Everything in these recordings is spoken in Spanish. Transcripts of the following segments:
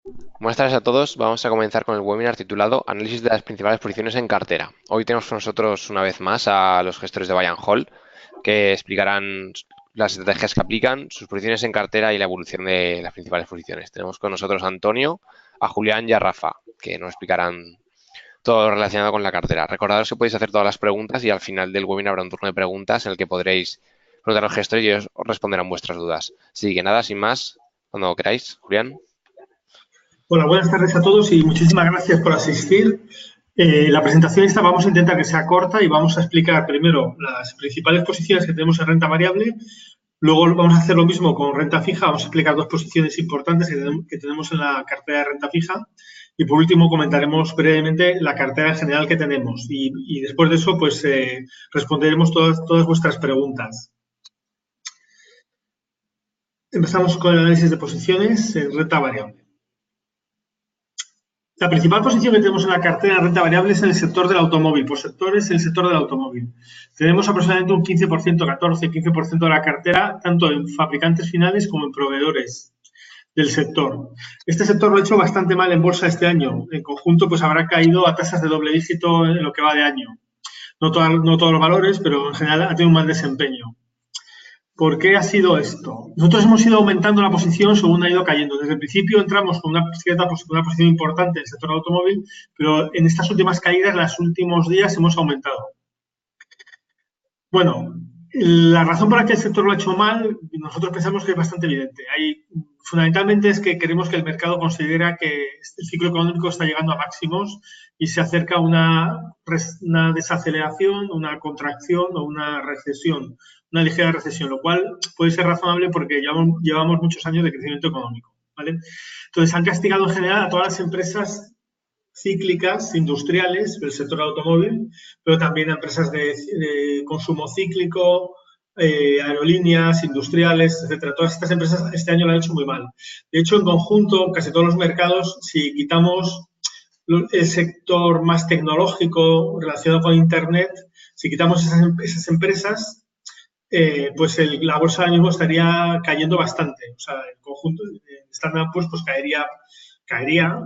Buenas tardes a todos. Vamos a comenzar con el webinar titulado Análisis de las principales posiciones en cartera. Hoy tenemos con nosotros una vez más a los gestores de Buy and Hold que explicarán las estrategias que aplican, sus posiciones en cartera y la evolución de las principales posiciones. Tenemos con nosotros a Antonio, a Julián y a Rafa, que nos explicarán todo lo relacionado con la cartera. Recordaros que podéis hacer todas las preguntas y al final del webinar habrá un turno de preguntas en el que podréis preguntar a los gestores y ellos os responderán vuestras dudas. Así que nada, sin más, cuando queráis, Julián. Hola, buenas tardes a todos y muchísimas gracias por asistir. La presentación esta vamos a intentar que sea corta y vamos a explicar primero las principales posiciones que tenemos en renta variable. Luego vamos a hacer lo mismo con renta fija. Vamos a explicar dos posiciones importantes que tenemos en la cartera de renta fija. Y por último comentaremos brevemente la cartera en general que tenemos. Y después de eso, pues responderemos todas vuestras preguntas. Empezamos con el análisis de posiciones en renta variable. La principal posición que tenemos en la cartera de renta variable es en el sector del automóvil. Por sectores, el sector del automóvil. Tenemos aproximadamente un 15%, 14-15% de la cartera, tanto en fabricantes finales como en proveedores del sector. Este sector lo ha hecho bastante mal en bolsa este año. En conjunto, pues habrá caído a tasas de doble dígito en lo que va de año. No todos los valores, pero en general ha tenido un mal desempeño. ¿Por qué ha sido esto? Nosotros hemos ido aumentando la posición según ha ido cayendo. Desde el principio entramos con una posición importante en el sector automóvil, pero en estas últimas caídas, en los últimos días, hemos aumentado. Bueno, la razón por la que el sector lo ha hecho mal, nosotros pensamos que es bastante evidente. Fundamentalmente es que queremos que el mercado considera que el ciclo económico está llegando a máximos y se acerca a una desaceleración, una contracción o una recesión, una ligera recesión, lo cual puede ser razonable porque llevamos muchos años de crecimiento económico, ¿vale? Entonces, han castigado en general a todas las empresas cíclicas, industriales, del sector automóvil, pero también a empresas de consumo cíclico, aerolíneas, industriales, etcétera. Todas estas empresas este año lo han hecho muy mal. De hecho, en conjunto, casi todos los mercados, si quitamos el sector más tecnológico relacionado con Internet, si quitamos esas empresas, pues la bolsa ahora mismo estaría cayendo bastante. O sea, el conjunto, Standard Poor's, pues caería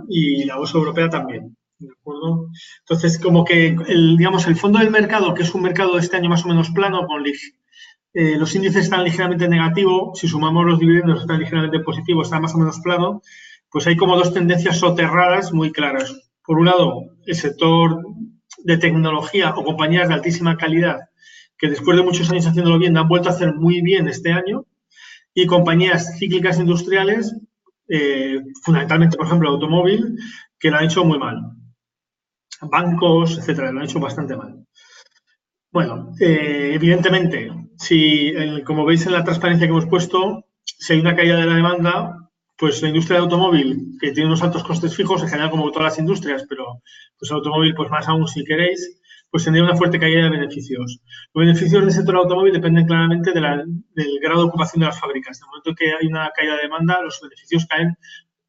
y la bolsa europea también. ¿De acuerdo? Entonces, como que digamos, el fondo del mercado, que es un mercado este año más o menos plano, con los índices están ligeramente negativos, si sumamos los dividendos están ligeramente positivos, está más o menos plano, pues hay como dos tendencias soterradas muy claras. Por un lado, el sector de tecnología o compañías de altísima calidad, que después de muchos años haciéndolo bien, han vuelto a hacer muy bien este año, y compañías cíclicas industriales, fundamentalmente, por ejemplo, el automóvil, que lo han hecho muy mal. Bancos, etcétera, lo han hecho bastante mal. Bueno, evidentemente, como veis en la transparencia que hemos puesto, si hay una caída de la demanda, pues la industria del automóvil, que tiene unos altos costes fijos, en general como todas las industrias, pero pues el automóvil, pues más aún si queréis, pues tendría una fuerte caída de beneficios. Los beneficios del sector automóvil dependen claramente del grado de ocupación de las fábricas. En el momento que hay una caída de demanda, los beneficios caen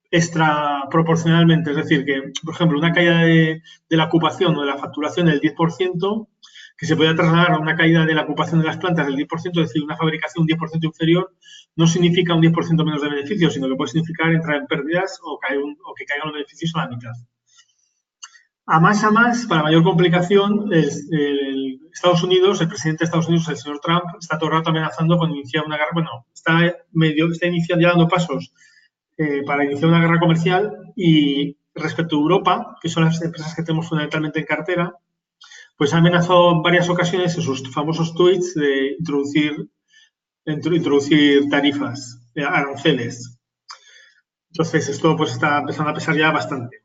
extra proporcionalmente. Es decir, que, por ejemplo, una caída de la ocupación o de la facturación del 10%, que se puede trasladar a una caída de la ocupación de las plantas del 10%, es decir, una fabricación un 10% inferior, no significa un 10% menos de beneficios, sino que puede significar entrar en pérdidas o que caigan los beneficios a la mitad. A más, para mayor complicación, Estados Unidos, el presidente de Estados Unidos, el señor Trump, está todo el rato amenazando con iniciar una guerra. Bueno, está iniciando, ya dando pasos para iniciar una guerra comercial, y respecto a Europa, que son las empresas que tenemos fundamentalmente en cartera, pues ha amenazado en varias ocasiones en sus famosos tweets de introducir tarifas, aranceles. Entonces, esto pues está empezando a pesar ya bastante.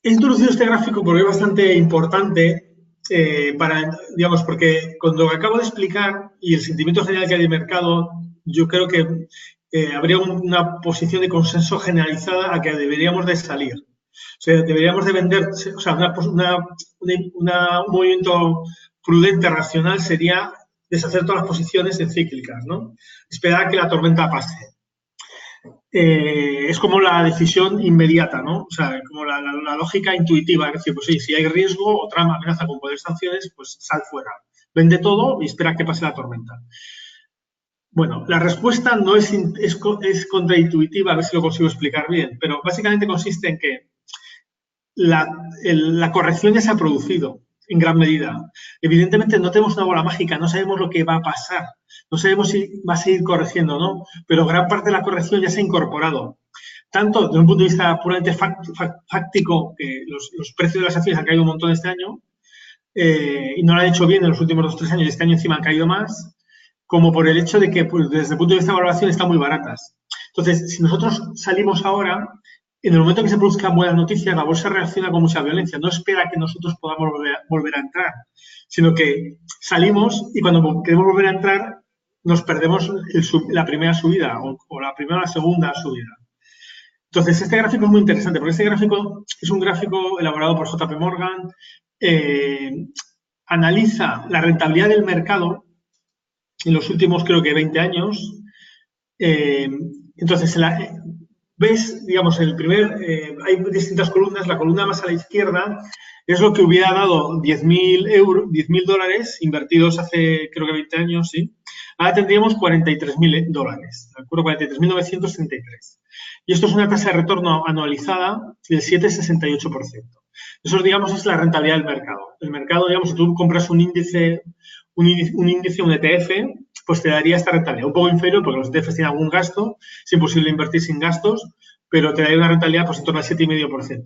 He introducido este gráfico porque es bastante importante digamos, porque cuando acabo de explicar y el sentimiento general que hay de mercado, yo creo que habría una posición de consenso generalizada a que deberíamos de salir. O sea, deberíamos de vender, o sea, un movimiento prudente, racional, sería deshacer todas las posiciones en cíclicas, ¿no? Esperar a que la tormenta pase. Es como la decisión inmediata, ¿no? O sea, como la lógica intuitiva, es decir, pues sí, si hay riesgo o Trump amenaza con poner sanciones, pues sal fuera, vende todo y espera que pase la tormenta. Bueno, la respuesta no es contraintuitiva, a ver si lo consigo explicar bien, pero básicamente consiste en que la corrección ya se ha producido en gran medida. Evidentemente no tenemos una bola mágica, no sabemos lo que va a pasar, no sabemos si va a seguir corrigiendo o no, pero gran parte de la corrección ya se ha incorporado. Tanto desde un punto de vista puramente fáctico, que los precios de las acciones han caído un montón este año, y no lo han hecho bien en los últimos 2 o 3 años, y este año encima han caído más, como por el hecho de que pues, desde el punto de vista de valoración están muy baratas. Entonces, si nosotros salimos ahora, en el momento que se produzcan buenas noticias, la bolsa reacciona con mucha violencia. No espera que nosotros podamos volver a entrar, sino que salimos y cuando queremos volver a entrar nos perdemos la primera subida o la primera o la segunda subida. Entonces, este gráfico es muy interesante porque este gráfico es un gráfico elaborado por JP Morgan, analiza la rentabilidad del mercado en los últimos, creo que 20 años. Entonces, ves, digamos, hay distintas columnas. La columna más a la izquierda es lo que hubiera dado 10.000 dólares invertidos hace, creo que 20 años, sí. Ahora tendríamos 43.000 dólares, ¿de acuerdo? 43.933. Y esto es una tasa de retorno anualizada del 7,68%. Eso, digamos, es la rentabilidad del mercado. El mercado, digamos, si tú compras un índice, un ETF, pues te daría esta rentabilidad. Un poco inferior porque los ETFs tienen algún gasto, es imposible invertir sin gastos, pero te daría una rentabilidad pues en torno al 7,5%.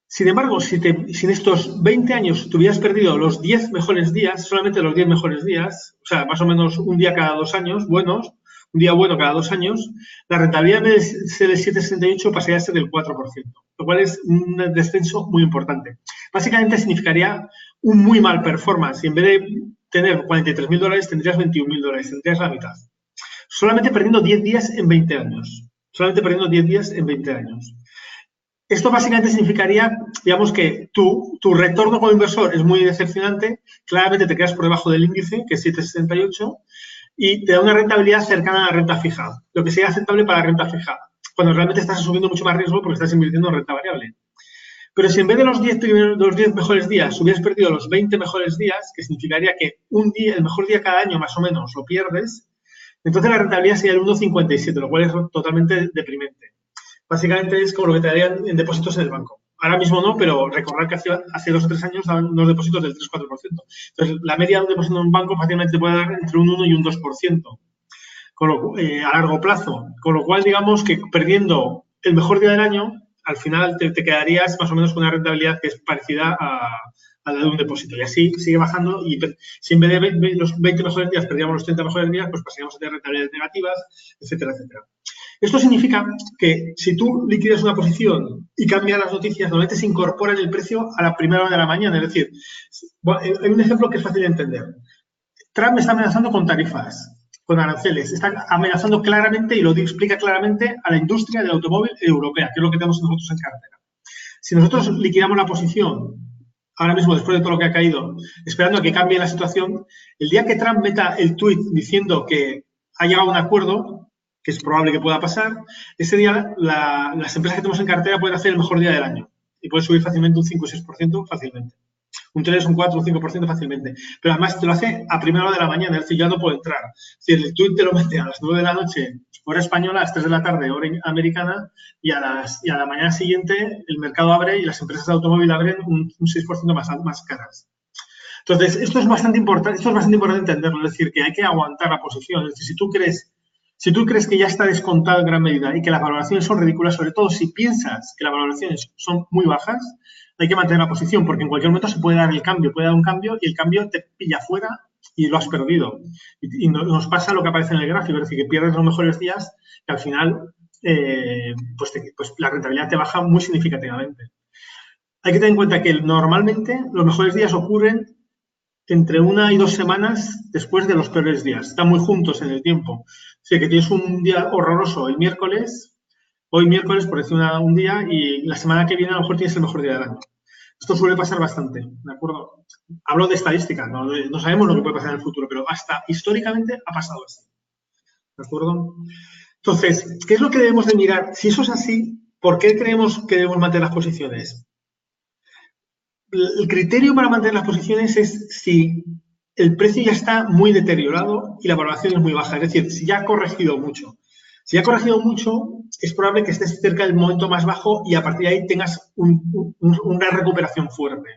Sin embargo, si en estos 20 años te hubieras perdido los 10 mejores días, solamente los 10 mejores días, o sea, más o menos un día cada 2 años, buenos, un día bueno cada 2 años, la rentabilidad en vez de ser del 7,68 pasaría a ser del 4%, lo cual es un descenso muy importante. Básicamente significaría un muy mal performance. Y en vez de tener 43.000 dólares, tendrías 21.000 dólares, tendrías la mitad. Solamente perdiendo 10 días en 20 años. Solamente perdiendo 10 días en 20 años. Esto básicamente significaría, digamos, que tu retorno como inversor es muy decepcionante, claramente te quedas por debajo del índice, que es 7,68, y te da una rentabilidad cercana a la renta fija, lo que sería aceptable para la renta fija, cuando realmente estás asumiendo mucho más riesgo porque estás invirtiendo en renta variable. Pero si en vez de los 10 mejores días hubieras perdido los 20 mejores días, que significaría que el mejor día cada año más o menos lo pierdes, entonces la rentabilidad sería el 1,57, lo cual es totalmente deprimente. Básicamente es como lo que te darían en depósitos en el banco. Ahora mismo no, pero recordar que hace 2 o 3 años daban unos depósitos del 3-4%. Entonces, la media de un depósito en un banco fácilmente te puede dar entre un 1 y un 2% a largo plazo. Con lo cual, digamos que perdiendo el mejor día del año, al final te quedarías más o menos con una rentabilidad que es parecida a la de un depósito. Y así sigue bajando y si en vez de los 20 mejores días perdíamos los 30 mejores días, pues pasaríamos a tener rentabilidades negativas, etcétera, etcétera. Esto significa que si tú liquidas una posición y cambias las noticias, normalmente se incorpora en el precio a la primera hora de la mañana. Es decir, hay un ejemplo que es fácil de entender. Trump está amenazando con tarifas, con aranceles. Está amenazando claramente y lo explica claramente a la industria del automóvil europea, que es lo que tenemos nosotros en cartera. Si nosotros liquidamos la posición ahora mismo, después de todo lo que ha caído, esperando a que cambie la situación, el día que Trump meta el tuit diciendo que ha llegado a un acuerdo, que es probable que pueda pasar, ese día las empresas que tenemos en cartera pueden hacer el mejor día del año y pueden subir fácilmente un 5 o 6% fácilmente. Un 3, un 4, un 5% fácilmente. Pero además te lo hace a primera hora de la mañana, es decir, ya no puedo entrar. Es decir, el tuit te lo mete a las 9 de la noche, hora española, a las 3 de la tarde, hora americana, y a la mañana siguiente el mercado abre y las empresas de automóvil abren un 6% más caras. Entonces, esto es bastante importante entenderlo, es decir, que hay que aguantar la posición. Es decir, si tú crees que ya está descontado en gran medida y que las valoraciones son ridículas, sobre todo si piensas que las valoraciones son muy bajas, hay que mantener la posición porque en cualquier momento se puede dar un cambio y el cambio te pilla fuera y lo has perdido. Y nos pasa lo que aparece en el gráfico, es decir, que pierdes los mejores días y al final pues la rentabilidad te baja muy significativamente. Hay que tener en cuenta que normalmente los mejores días ocurren entre 1 y 2 semanas después de los peores días. Están muy juntos en el tiempo. O sea, que tienes un día horroroso el miércoles, hoy miércoles, por decir un día, y la semana que viene a lo mejor tienes el mejor día del año. Esto suele pasar bastante, ¿de acuerdo? Hablo de estadística, no sabemos lo que puede pasar en el futuro, pero hasta históricamente ha pasado así, ¿de acuerdo? Entonces, ¿qué es lo que debemos de mirar? Si eso es así, ¿por qué creemos que debemos mantener las posiciones? El criterio para mantener las posiciones es si el precio ya está muy deteriorado y la valoración es muy baja. Es decir, si ya ha corregido mucho. Si ha corregido mucho, es probable que estés cerca del momento más bajo y a partir de ahí tengas una recuperación fuerte.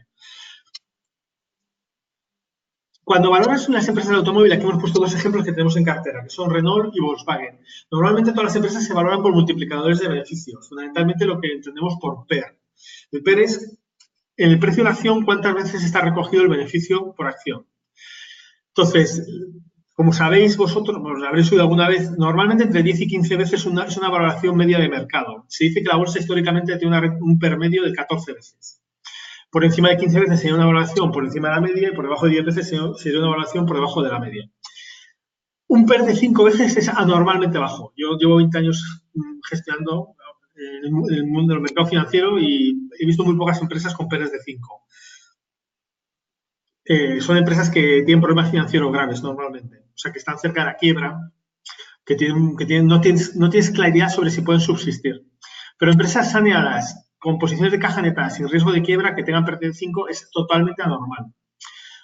Cuando valoras las empresas de automóvil, aquí hemos puesto dos ejemplos que tenemos en cartera, que son Renault y Volkswagen. Normalmente todas las empresas se valoran por multiplicadores de beneficios, fundamentalmente lo que entendemos por PER. El PER es en el precio de la acción cuántas veces está recogido el beneficio por acción. Entonces, como sabéis vosotros, os habréis oído alguna vez, normalmente entre 10 y 15 veces es una valoración media de mercado. Se dice que la bolsa históricamente tiene un PER medio de 14 veces. Por encima de 15 veces sería una valoración por encima de la media y por debajo de 10 veces sería una valoración por debajo de la media. Un PER de 5 veces es anormalmente bajo. Yo llevo 20 años gestionando en el mundo del mercado financiero y he visto muy pocas empresas con PERs de 5. Son empresas que tienen problemas financieros graves normalmente, o sea, que están cerca de la quiebra, no tienes claridad sobre si pueden subsistir. Pero empresas saneadas, con posiciones de caja neta, sin riesgo de quiebra, que tengan pérdida de 5, es totalmente anormal.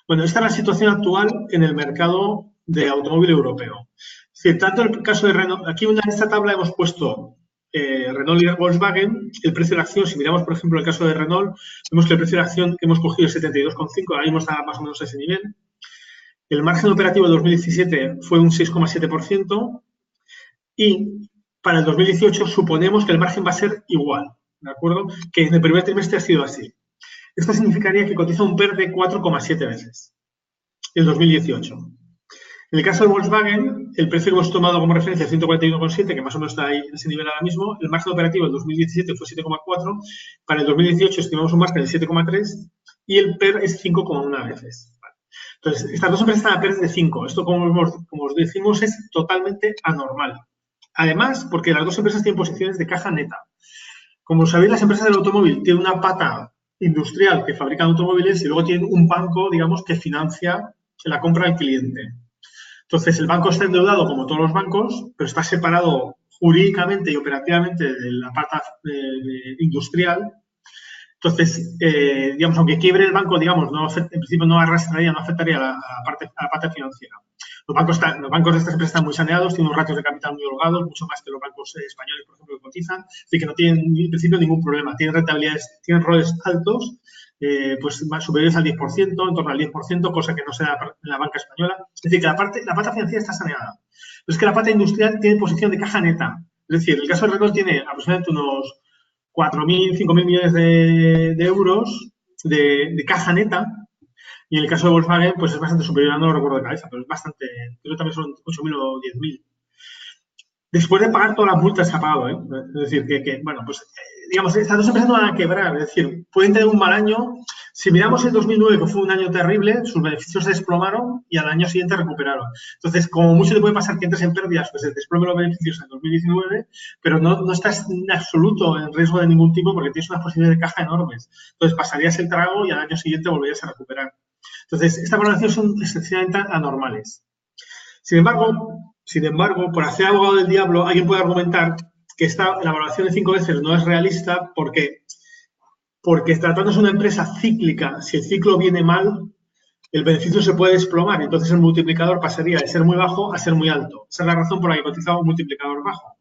Bueno, esta es la situación actual en el mercado de automóvil europeo. Es decir, tanto el caso de Renault, aquí en esta tabla hemos puesto Renault y Volkswagen, el precio de la acción, si miramos, por ejemplo, el caso de Renault, vemos que el precio de la acción que hemos cogido es 72,5, ahora mismo está más o menos a ese nivel. El margen operativo de 2017 fue un 6,7% y para el 2018 suponemos que el margen va a ser igual, ¿de acuerdo? Que en el primer trimestre ha sido así. Esto significaría que cotiza un PER de 4,7 veces en 2018. En el caso de Volkswagen, el precio que hemos tomado como referencia es 141,7, que más o menos está ahí en ese nivel ahora mismo. El margen operativo del 2017 fue 7,4. Para el 2018 estimamos un margen de 7,3 y el PER es 5,1 veces. Entonces, estas dos empresas están a PER de 5. Esto, como os decimos, es totalmente anormal. Además, porque las dos empresas tienen posiciones de caja neta. Como sabéis, las empresas del automóvil tienen una pata industrial que fabrican automóviles y luego tienen un banco, digamos, que financia la compra al cliente. Entonces, el banco está endeudado como todos los bancos, pero está separado jurídicamente y operativamente de la pata industrial. Entonces, digamos, aunque quiebre el banco, digamos, en principio no arrastraría, no afectaría a la parte financiera. Los bancos de estas empresas están muy saneados, tienen unos ratios de capital muy holgados, mucho más que los bancos españoles, por ejemplo, que cotizan, así que no tienen en principio ningún problema. Tienen rentabilidades, tienen ROEs altos, pues más superiores al 10%, en torno al 10%, cosa que no se da en la banca española. Es decir, que la pata financiera está saneada. Pero es que la pata industrial tiene posición de caja neta. Es decir, el caso de Renault tiene aproximadamente unos 4.000, 5.000 millones de euros de caja neta. Y en el caso de Volkswagen, pues es bastante superior, no lo recuerdo de cabeza, pero es bastante, creo que también son 8.000 o 10.000. Después de pagar todas las multas que ha pagado, ¿eh? Es decir, bueno, pues, digamos, estas dos empresas no van a quebrar, es decir, pueden tener un mal año. Si miramos el 2009, que fue un año terrible, sus beneficios se desplomaron y al año siguiente recuperaron. Entonces, como mucho te puede pasar que entres en pérdidas, pues se desplomen los beneficios en 2019, pero no estás en absoluto en riesgo de ningún tipo porque tienes unas posibilidades de caja enormes. Entonces, pasarías el trago y al año siguiente volverías a recuperar. Entonces, estas valoraciones son excepcionalmente anormales. Sin embargo, por hacer abogado del diablo, alguien puede argumentar que la valoración de 5 veces no es realista porque tratándose de una empresa cíclica, si el ciclo viene mal, el beneficio se puede desplomar y entonces el multiplicador pasaría de ser muy bajo a ser muy alto. Esa es la razón por la que cotiza un multiplicador bajo.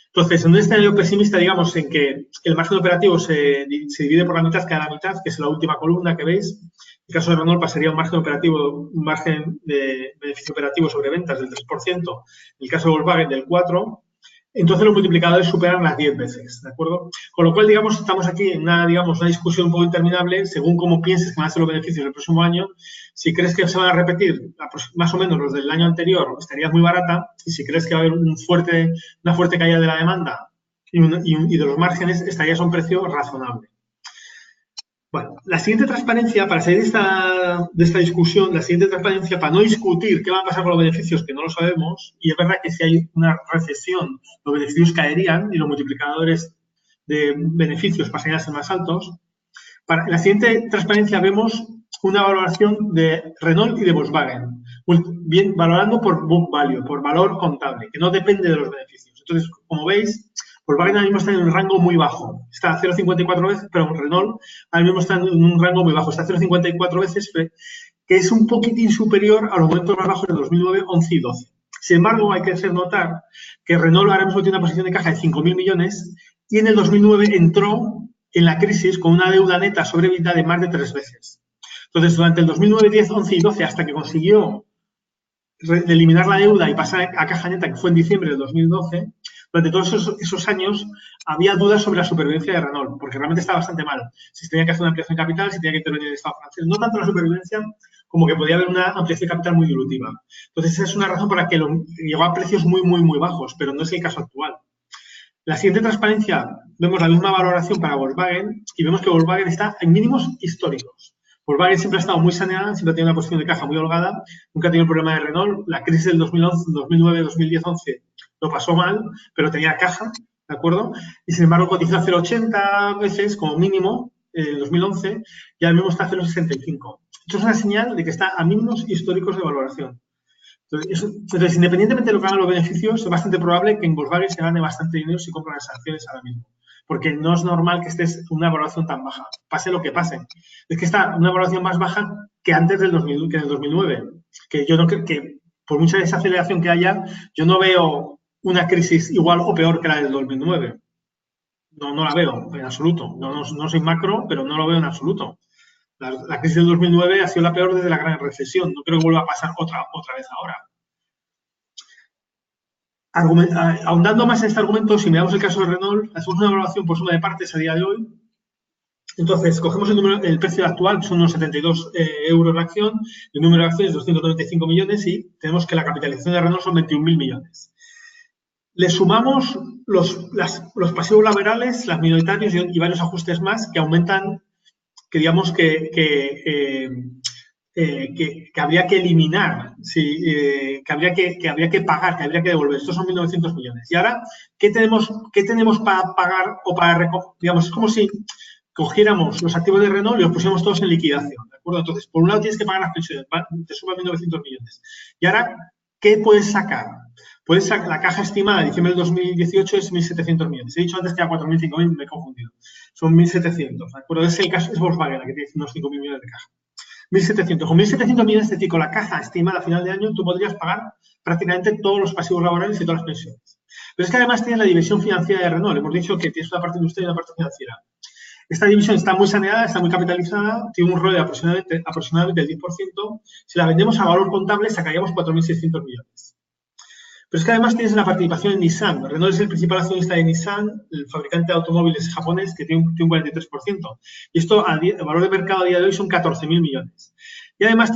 Entonces, en un escenario pesimista, digamos, en que el margen operativo se divide por la mitad, cada mitad, que es la última columna que veis, en el caso de Renault pasaría un margen de beneficio operativo sobre ventas del 3%, en el caso de Volkswagen del 4%, entonces los multiplicadores superan las 10 veces, ¿de acuerdo? Con lo cual, digamos, estamos aquí en una discusión un poco interminable, según cómo pienses que van a ser los beneficios del próximo año. Si crees que se van a repetir más o menos los del año anterior, estarías muy barata, y si crees que va a haber una fuerte caída de la demanda y de los márgenes, estarías a un precio razonable. Bueno, la siguiente transparencia, para salir de esta discusión, la siguiente transparencia, para no discutir qué va a pasar con los beneficios, que no lo sabemos, y es verdad que si hay una recesión, los beneficios caerían y los multiplicadores de beneficios pasarían a ser más altos. En la siguiente transparencia vemos una valoración de Renault y de Volkswagen, bien valorando por book value, por valor contable, que no depende de los beneficios. Entonces, como veis, Volkswagen ahora mismo está en un rango muy bajo. Está a 0,54 veces, pero Renault ahora mismo está en un rango muy bajo. Está a 0,54 veces que es un poquitín superior a los momentos más bajos de 2009, 11 y 12. Sin embargo, hay que hacer notar que Renault ahora mismo tiene una posición de caja de 5.000 millones y en el 2009 entró en la crisis con una deuda neta sobre EBITDA de más de 3 veces. Entonces, durante el 2009, 10, 11 y 12, hasta que consiguió eliminar la deuda y pasar a caja neta, que fue en diciembre del 2012, durante todos esos años había dudas sobre la supervivencia de Renault, porque realmente estaba bastante mal. Si tenía que hacer una ampliación de capital, si tenía que intervenir el Estado francés, no tanto la supervivencia como que podía haber una ampliación de capital muy dilutiva. Entonces, esa es una razón por la que llegó a precios muy, muy, muy bajos, pero no es el caso actual. La siguiente transparencia, vemos la misma valoración para Volkswagen y vemos que Volkswagen está en mínimos históricos. Volkswagen siempre ha estado muy saneada, siempre ha tenido una posición de caja muy holgada, nunca ha tenido el problema de Renault. La crisis del 2011, 2009, 2010, 11 lo pasó mal, pero tenía caja, ¿de acuerdo? Y sin embargo cotizó a 0,80 veces como mínimo en 2011 y ahora mismo está a 0,65. Esto es una señal de que está a mínimos históricos de valoración. Entonces, independientemente de lo que hagan los beneficios, es bastante probable que en Volkswagen se gane bastante dinero si compran las acciones ahora mismo. Porque no es normal que estés en una valoración tan baja, pase lo que pase. Es que está una valoración más baja que antes del 2009. Que yo no creo que, por mucha desaceleración que haya, yo no veo una crisis igual o peor que la del 2009. No la veo en absoluto. No soy macro, pero no lo veo en absoluto. La crisis del 2009 ha sido la peor desde la gran recesión. No creo que vuelva a pasar otra vez ahora. Ahondando más en este argumento, si miramos el caso de Renault, hacemos una evaluación por suma de partes a día de hoy. Entonces, cogemos el precio actual, que son unos 72 euros la acción, el número de acciones 295 millones y tenemos que la capitalización de Renault son 21.000 millones. Le sumamos los pasivos laborales, las minoritarios y varios ajustes más que aumentan, que digamos que habría que eliminar, que habría que pagar, que habría que devolver. Estos son 1.900 millones. Y ahora, ¿qué tenemos para pagar o para, digamos, es como si cogiéramos los activos de Renault y los pusiéramos todos en liquidación, ¿de acuerdo? Entonces, por un lado tienes que pagar las pensiones, te suman 1.900 millones. Y ahora, ¿qué puedes sacar? Puedes sacar la caja estimada de diciembre del 2018 es 1.700 millones. He dicho antes que era 4.000, 5.000, me he confundido. Son 1.700, ¿de acuerdo? Es el caso, es Volkswagen la que tiene unos 5.000 millones de caja. 1.700. Con 1.700 millones, es decir, con la caja estimada a final de año, tú podrías pagar prácticamente todos los pasivos laborales y todas las pensiones. Pero es que además tienes la división financiera de Renault. Hemos dicho que tienes una parte industrial y una parte financiera. Esta división está muy saneada, está muy capitalizada, tiene un ROE de aproximadamente el 10%. Si la vendemos a valor contable, sacaríamos 4.600 millones. Pero es que además tienes la participación en Nissan. Renault es el principal accionista de Nissan, el fabricante de automóviles japonés, que tiene un 43%. Y esto, el valor de mercado a día de hoy son 14.000 millones. Y además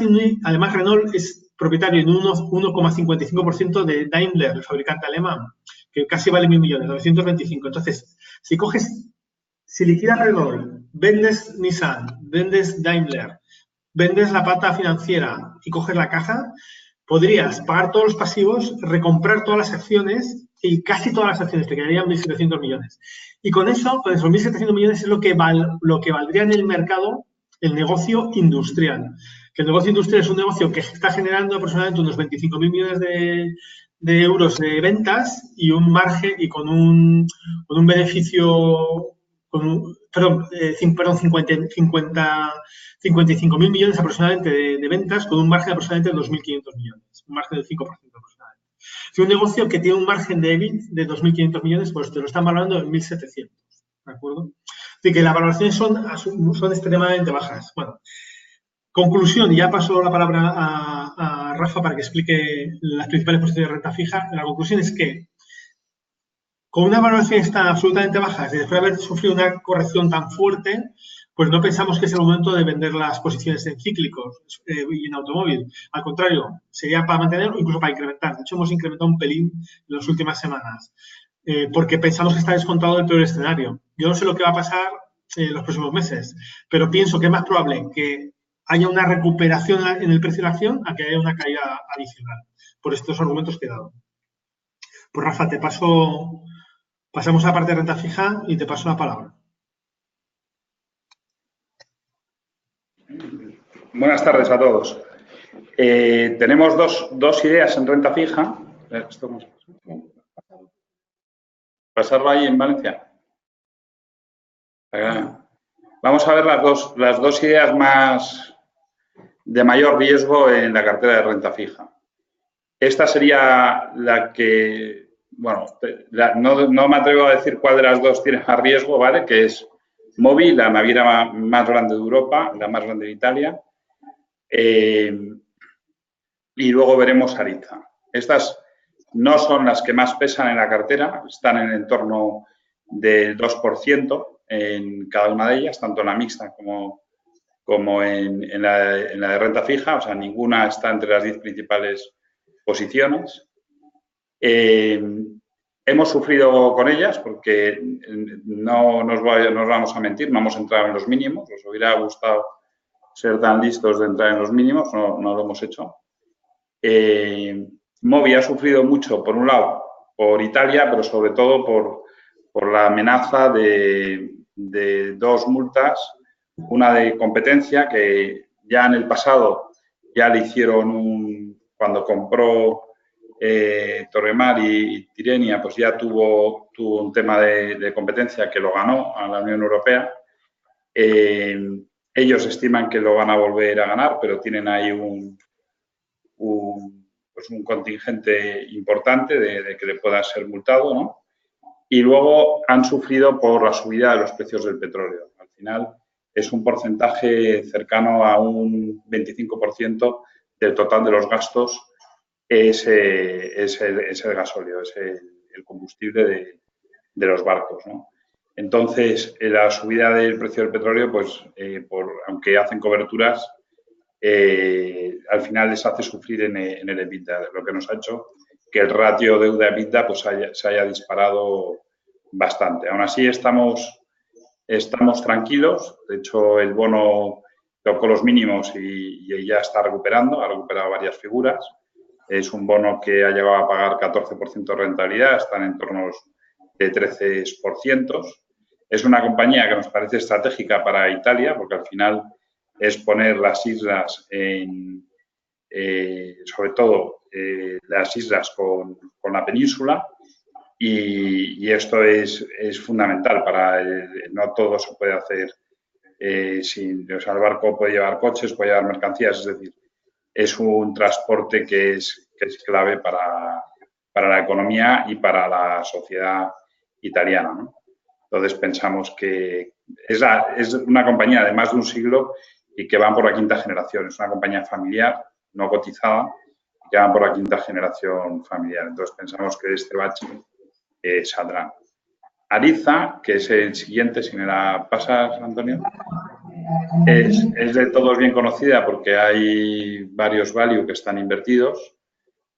Renault es propietario en un 1,55% de Daimler, el fabricante alemán, que casi vale 1.000 millones, 925. Entonces, si liquidas Renault, vendes Nissan, vendes Daimler, vendes la pata financiera y coges la caja, podrías pagar todos los pasivos, recomprar todas las acciones y casi todas las acciones, te quedarían 1.700 millones. Y con esos 1.700 millones es lo que valdría en el mercado el negocio industrial. Que el negocio industrial es un negocio que está generando aproximadamente unos 25.000 millones de euros de ventas y un margen y con un beneficio, perdón, 55.000 millones aproximadamente de ventas con un margen de aproximadamente 2.500 millones, un margen del 5% aproximadamente. Si un negocio que tiene un margen de EBIT de 2.500 millones, pues te lo están valorando en 1.700, ¿de acuerdo? Así que las valoraciones son extremadamente bajas. Bueno, conclusión, y ya paso la palabra a Rafa para que explique las principales posiciones de renta fija. La conclusión es que con una valoración tan absolutamente baja, después de haber sufrido una corrección tan fuerte, pues no pensamos que es el momento de vender las posiciones en cíclicos y en automóvil. Al contrario, sería para mantener o incluso para incrementar. De hecho, hemos incrementado un pelín en las últimas semanas porque pensamos que está descontado el peor escenario. Yo no sé lo que va a pasar en los próximos meses, pero pienso que es más probable que haya una recuperación en el precio de la acción a que haya una caída adicional, por estos argumentos que he dado. Pues Rafa, pasamos a la parte de renta fija y te paso la palabra. Buenas tardes a todos. Tenemos dos ideas en renta fija. ¿Pasarlo ahí en Valencia? Vamos a ver las dos ideas de mayor riesgo en la cartera de renta fija. Esta sería la que, bueno, no me atrevo a decir cuál de las dos tiene más riesgo, ¿vale? Que es Movi, la naviera más grande de Europa, la más grande de Italia. Y luego veremos Ariza. Estas no son las que más pesan en la cartera, están en el entorno del 2% en cada una de ellas, tanto en la mixta como en la de renta fija, o sea, ninguna está entre las 10 principales posiciones. Hemos sufrido con ellas porque no nos vamos a mentir, no hemos entrado en los mínimos, nos hubiera gustado ser tan listos de entrar en los mínimos, no lo hemos hecho. Movi ha sufrido mucho, por un lado, por Italia, pero sobre todo por la amenaza de dos multas, una de competencia que ya en el pasado ya le hicieron cuando compró Torremar y Tirrenia, pues ya tuvo un tema de competencia que lo ganó a la Unión Europea. Ellos estiman que lo van a volver a ganar, pero tienen ahí un contingente importante de que le pueda ser multado, ¿no? Y luego han sufrido por la subida de los precios del petróleo. Al final es un porcentaje cercano a un 25% del total de los gastos es el gasóleo, es el combustible de los barcos, ¿no? Entonces, la subida del precio del petróleo, pues, aunque hacen coberturas, al final les hace sufrir en el EBITDA, lo que nos ha hecho que el ratio deuda-EBITDA pues se haya disparado bastante. Aún así, estamos tranquilos. De hecho, el bono tocó los mínimos y ya está recuperando, ha recuperado varias figuras. Es un bono que ha llegado a pagar 14% de rentabilidad, está en entornos de 13%. Es una compañía que nos parece estratégica para Italia, porque al final es poner las islas sobre todo las islas con la península, y esto es fundamental para no todo se puede hacer sin, o sea, el barco puede llevar coches, puede llevar mercancías, es decir, es un transporte que es clave para la economía y para la sociedad italiana, ¿no? Entonces pensamos que es una compañía de más de un siglo y que van por la quinta generación. Es una compañía familiar, no cotizada, que van por la quinta generación familiar. Entonces pensamos que de este bache saldrán. Ariza, que es el siguiente, si me la pasas, Antonio, es de todos bien conocida porque hay varios value que están invertidos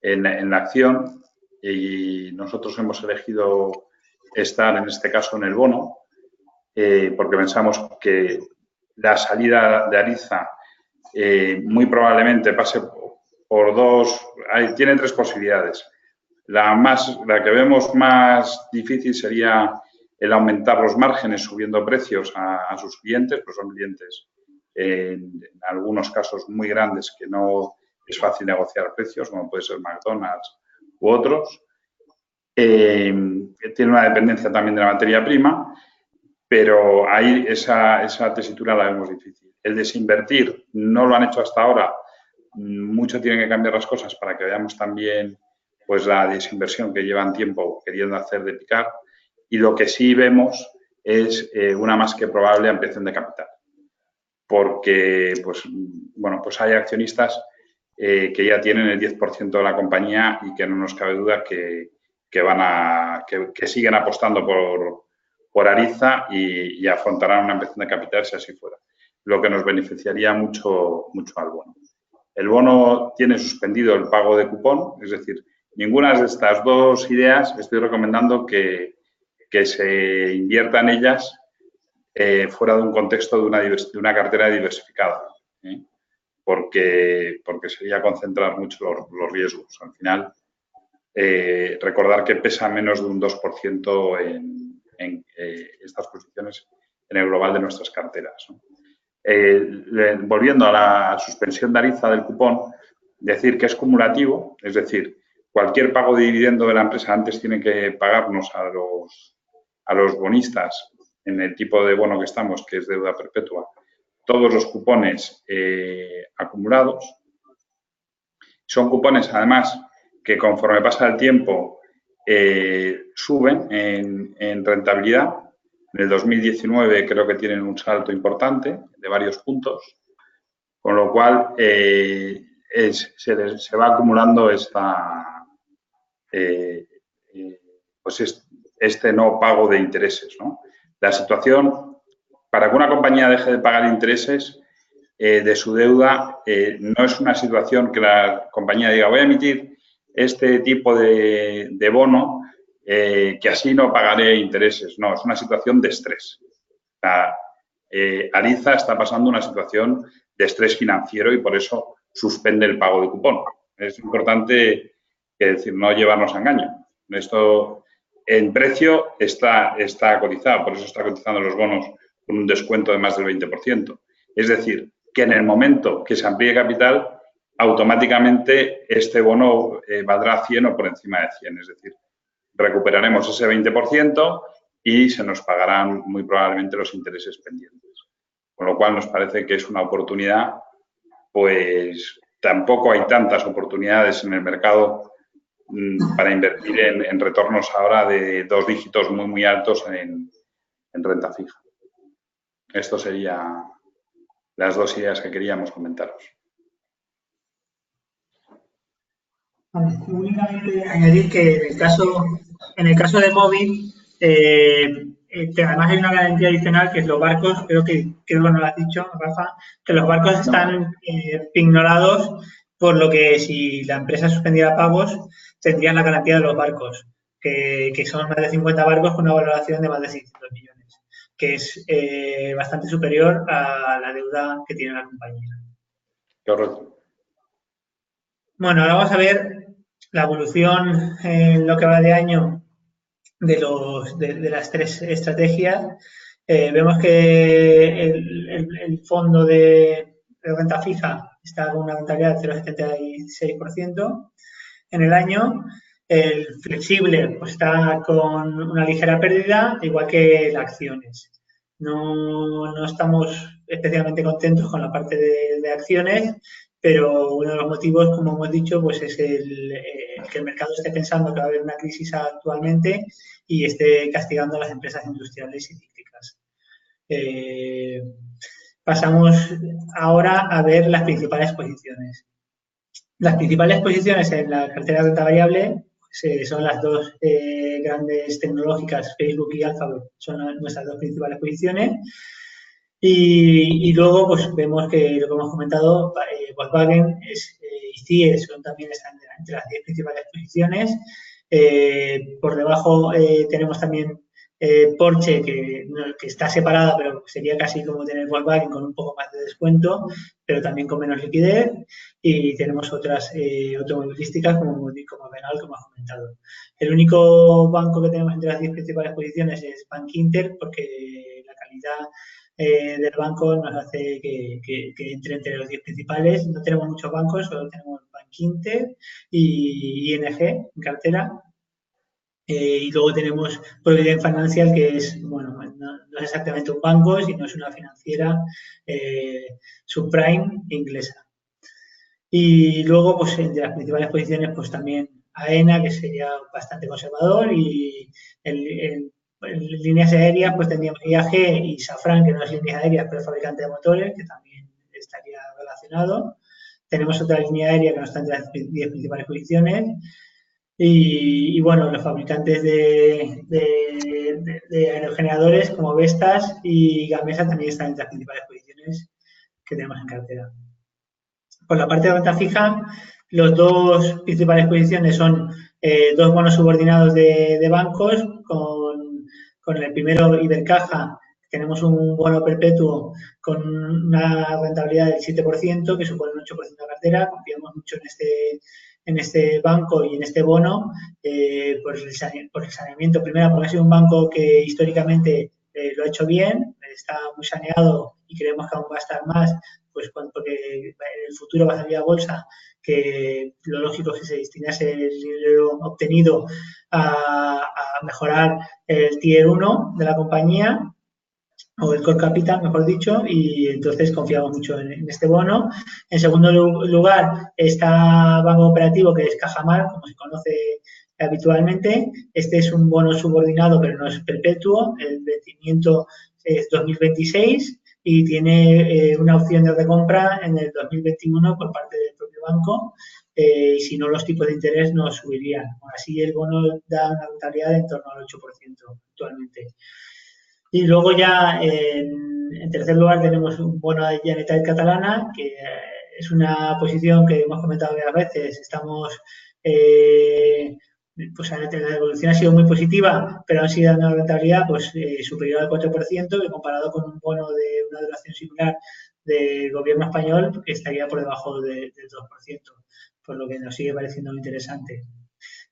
en la acción y nosotros hemos elegido estar en este caso en el bono porque pensamos que la salida de Ariza muy probablemente pase por tiene tres posibilidades. La que vemos más difícil sería el aumentar los márgenes subiendo precios a sus clientes, pues son clientes en algunos casos muy grandes que no es fácil negociar precios, como puede ser McDonald's u otros. Tiene una dependencia también de la materia prima, pero ahí esa tesitura la vemos difícil. El desinvertir no lo han hecho hasta ahora. Mucho tienen que cambiar las cosas para que veamos también pues la desinversión que llevan tiempo queriendo hacer de Picar, y lo que sí vemos es una más que probable ampliación de capital, porque pues hay accionistas que ya tienen el 10% de la compañía y que no nos cabe duda que siguen apostando por Ariza y afrontarán una ampliación de capital si así fuera, lo que nos beneficiaría mucho al bono. El bono tiene suspendido el pago de cupón, es decir, ninguna de estas dos ideas estoy recomendando que se invierta en ellas fuera de un contexto de una cartera diversificada, porque sería concentrar mucho los riesgos. Al final, recordar que pesa menos de un 2% en estas posiciones en el global de nuestras carteras, ¿no? Volviendo a la suspensión de Ariza del cupón, decir que es cumulativo, es decir, cualquier pago de dividendo de la empresa antes tiene que pagarnos a los bonistas en el tipo de bono que estamos, que es deuda perpetua, todos los cupones acumulados. Son cupones, además, que conforme pasa el tiempo suben en rentabilidad. En el 2019 creo que tienen un salto importante de varios puntos, con lo cual se va acumulando este no pago de intereses, ¿no? La situación, para que una compañía deje de pagar intereses de su deuda, no es una situación que la compañía diga voy a emitir este tipo de bono que así no pagaré intereses. No, es una situación de estrés. Ariza está pasando una situación de estrés financiero y por eso suspende el pago de cupón. Es importante decir, no llevarnos a engaño. Esto en precio está cotizado, por eso está cotizando los bonos con un descuento de más del 20%. Es decir, que en el momento que se amplíe capital, automáticamente este bono valdrá 100 o por encima de 100. Es decir, recuperaremos ese 20% y se nos pagarán muy probablemente los intereses pendientes. Con lo cual nos parece que es una oportunidad, pues tampoco hay tantas oportunidades en el mercado para invertir en retornos ahora de 2 dígitos muy, muy altos en renta fija. Esto sería las 2 ideas que queríamos comentaros. Únicamente añadir que en el caso de móvil, además hay una garantía adicional que es los barcos, creo que no lo has dicho, Rafa, que los barcos están ignorados, por lo que si la empresa suspendiera pagos, tendrían la garantía de los barcos, que son más de 50 barcos con una valoración de más de 600 millones, que es bastante superior a la deuda que tiene la compañía. Correcto. Bueno, ahora vamos a ver la evolución en lo que va de año de las 3 estrategias. Vemos que el fondo de renta fija está con una rentabilidad de 0,76% en el año. El flexible pues, está con una ligera pérdida, igual que las acciones. No estamos especialmente contentos con la parte de acciones, pero uno de los motivos, como hemos dicho, pues es que el mercado esté pensando que va a haber una crisis actualmente y esté castigando a las empresas industriales y cíclicas. Pasamos ahora a ver las principales posiciones. Las principales posiciones en la cartera de renta variable son las 2 grandes tecnológicas, Facebook y Alphabet, son nuestras 2 principales posiciones. Y luego pues vemos que lo que hemos comentado, Volkswagen y CIE también están entre las 10 principales posiciones. Por debajo tenemos también Porsche, que está separada, pero sería casi como tener Volkswagen con un poco más de descuento, pero también con menos liquidez. Y tenemos otras automovilísticas como Venal, como has comentado. El único banco que tenemos entre las 10 principales posiciones es Bankinter, porque la calidad del banco nos hace que entre los 10 principales. No tenemos muchos bancos, solo tenemos Bankinter y ING en cartera. Y luego tenemos Provident Financial, que es, bueno, no es exactamente un banco, sino es una financiera subprime inglesa. Y luego, pues, entre las principales posiciones, pues también AENA, que sería bastante conservador, y en líneas aéreas, pues tendríamos IAG y Safran, que no es líneas aéreas, pero es fabricante de motores, que también estaría relacionado. Tenemos otra línea aérea que no está entre las 10 principales posiciones. Y bueno, los fabricantes de aerogeneradores como Vestas y Gamesa también están entre las principales posiciones que tenemos en cartera. Por la parte de renta fija, las 2 principales posiciones son 2 bonos subordinados de bancos, con el primero Ibercaja. Tenemos un bono perpetuo con una rentabilidad del 7%, que supone un 8% de cartera. Confiamos mucho en este banco y en este bono por el saneamiento. Primero, porque ha sido un banco que históricamente lo ha hecho bien, está muy saneado y creemos que aún va a estar más, pues porque en el futuro va a salir a bolsa, que lo lógico es que se destinase el dinero obtenido a mejorar el Tier 1 de la compañía. o el core capital, mejor dicho, y entonces confiamos mucho en este bono. En segundo lugar está Banco Operativo, que es Cajamar, como se conoce habitualmente. Este es un bono subordinado, pero no es perpetuo. El vencimiento es 2026 y tiene una opción de recompra en el 2021 por parte del propio banco. Y si no, los tipos de interés no subirían. Así el bono da una rentabilidad de en torno al 8% actualmente. Y luego ya en tercer lugar tenemos un bono de Generalitat Catalana, que es una posición que hemos comentado varias veces. Estamos, pues la evolución ha sido muy positiva, pero han sido dando una rentabilidad pues, superior al 4%, que comparado con un bono de una duración similar del gobierno español, que estaría por debajo del 2%, por lo que nos sigue pareciendo muy interesante.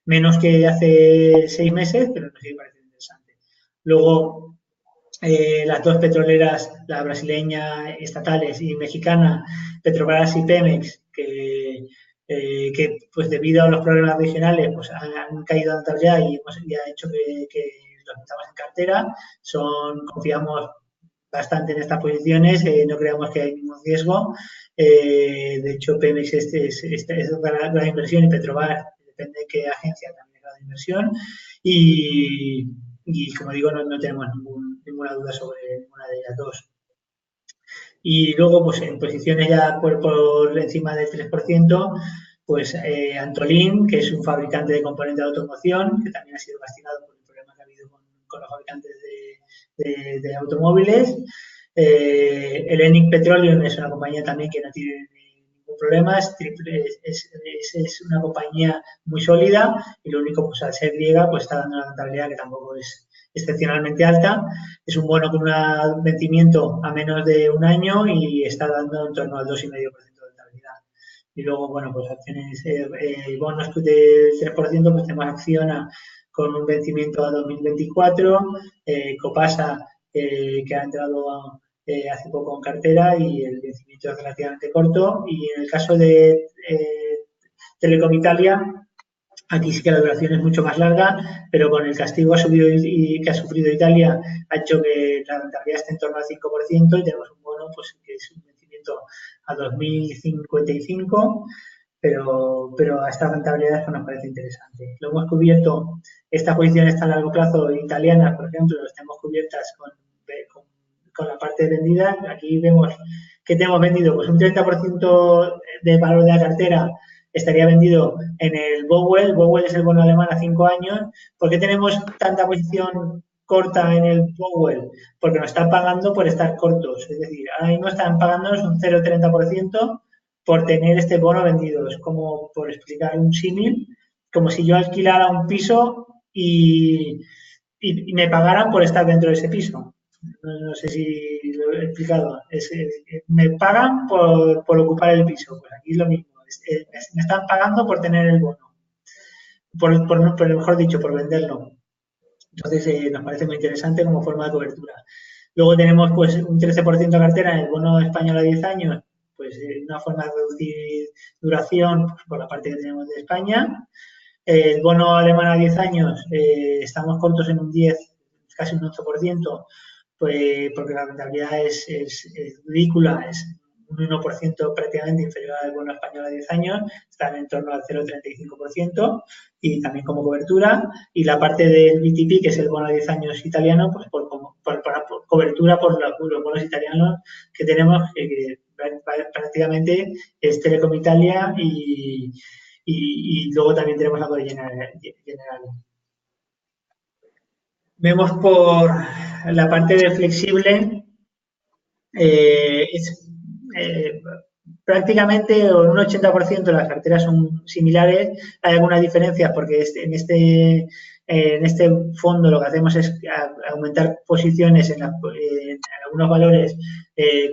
Menos que hace 6 meses, pero nos sigue pareciendo interesante. Luego, las dos petroleras, la brasileña estatales y mexicana, Petrobras y Pemex, que pues debido a los problemas regionales pues han caído de rentabilidad y ha hecho que los metamos en cartera. Confiamos bastante en estas posiciones, no creamos que hay ningún riesgo. De hecho, Pemex es gran inversión y Petrobras, depende de qué agencia, también es gran inversión. Y como digo, no tenemos ninguna duda sobre ninguna de ellas dos. Y luego, pues en posiciones ya por encima del 3%, pues Antolin, que es un fabricante de componentes de automoción, que también ha sido castigado por el problema que ha habido con los fabricantes de automóviles. Hellenic Petroleum es una compañía también que no tiene ningún problema, es una compañía muy sólida y lo único, pues al ser griega, pues está dando una rentabilidad que tampoco es excepcionalmente alta. Es un bono con un vencimiento a menos de un año y está dando en torno al 2,5% de rentabilidad. Y luego, bueno, pues acciones, bonos del 3%, pues tenemos Acciona con un vencimiento a 2024, Copasa, que ha entrado hace poco en cartera y el vencimiento es relativamente corto. Y en el caso de Telecom Italia, aquí sí que la duración es mucho más larga, pero con el castigo que ha sufrido Italia ha hecho que la rentabilidad esté en torno al 5% y tenemos un bono pues, que es un vencimiento a 2055, pero a esta rentabilidad nos parece interesante. Lo hemos cubierto, estas posiciones a largo plazo italianas, por ejemplo, las tenemos cubiertas con la parte vendida. Aquí vemos que tenemos vendido pues un 30% de valor de la cartera estaría vendido en el Bowell. Bowell es el bono alemán a 5 años. ¿Por qué tenemos tanta posición corta en el Bowell? Porque nos están pagando por estar cortos. Es decir, ahora mismo están pagándonos un 0,30% por tener este bono vendido. Es como, por explicar un símil, como si yo alquilara un piso y me pagaran por estar dentro de ese piso. No sé si lo he explicado. Me pagan por ocupar el piso. Pues aquí es lo mismo. Me están pagando por tener el bono. Mejor dicho, por venderlo. Entonces, nos parece muy interesante como forma de cobertura. Luego tenemos pues un 13% de cartera en el bono español a 10 años, pues una forma de reducir duración pues, por la parte que tenemos de España. El bono alemán a 10 años, estamos cortos en un 10, casi un 8%, pues, porque la rentabilidad es ridícula, es un 1% prácticamente inferior al bono español a 10 años, están en torno al 0,35% y también como cobertura. Y la parte del BTP, que es el bono a 10 años italiano, pues por cobertura por los bonos italianos que tenemos, que prácticamente es Telecom Italia y luego también tenemos algo de Generali. Vemos por la parte de flexible, prácticamente un 80% de las carteras son similares. Hay algunas diferencias porque en este fondo lo que hacemos es aumentar posiciones en algunos valores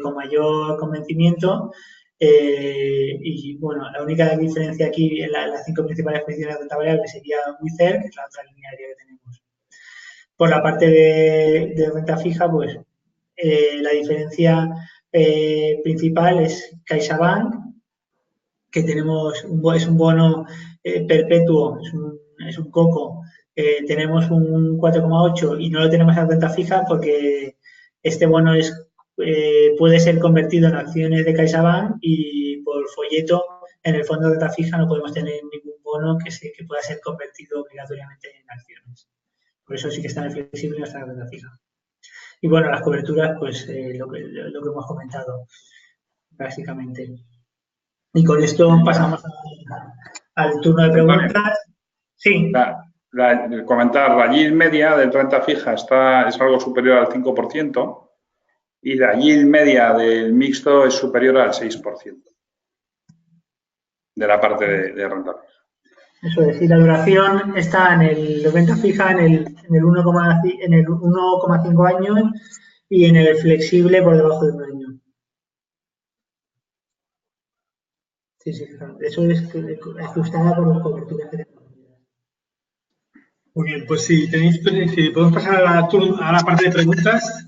con mayor convencimiento. Y bueno, la única diferencia aquí en las 5 principales posiciones de renta variable sería Wither, que es la otra línea que tenemos. Por la parte de renta fija, pues la diferencia principal es CaixaBank, que tenemos es un bono perpetuo, es un coco. Tenemos un 4,8 y no lo tenemos en renta fija porque este bono puede ser convertido en acciones de CaixaBank y por folleto en el fondo de renta fija no podemos tener ningún bono que pueda ser convertido obligatoriamente en acciones. Por eso sí que está en el flexible y no está en la renta fija. Y bueno, las coberturas, pues lo que hemos comentado, básicamente. Y con esto pasamos al turno de preguntas. Sí. Comentar, la yield media de renta fija es algo superior al 5% y la yield media del mixto es superior al 6% de la parte de renta fija. Eso es, y la duración está en el renta fija en el 1,5 años y en el flexible por debajo de 1 año. Sí, eso es ajustada por las coberturas que tenemos. Muy bien, pues si podemos pasar a la parte de preguntas.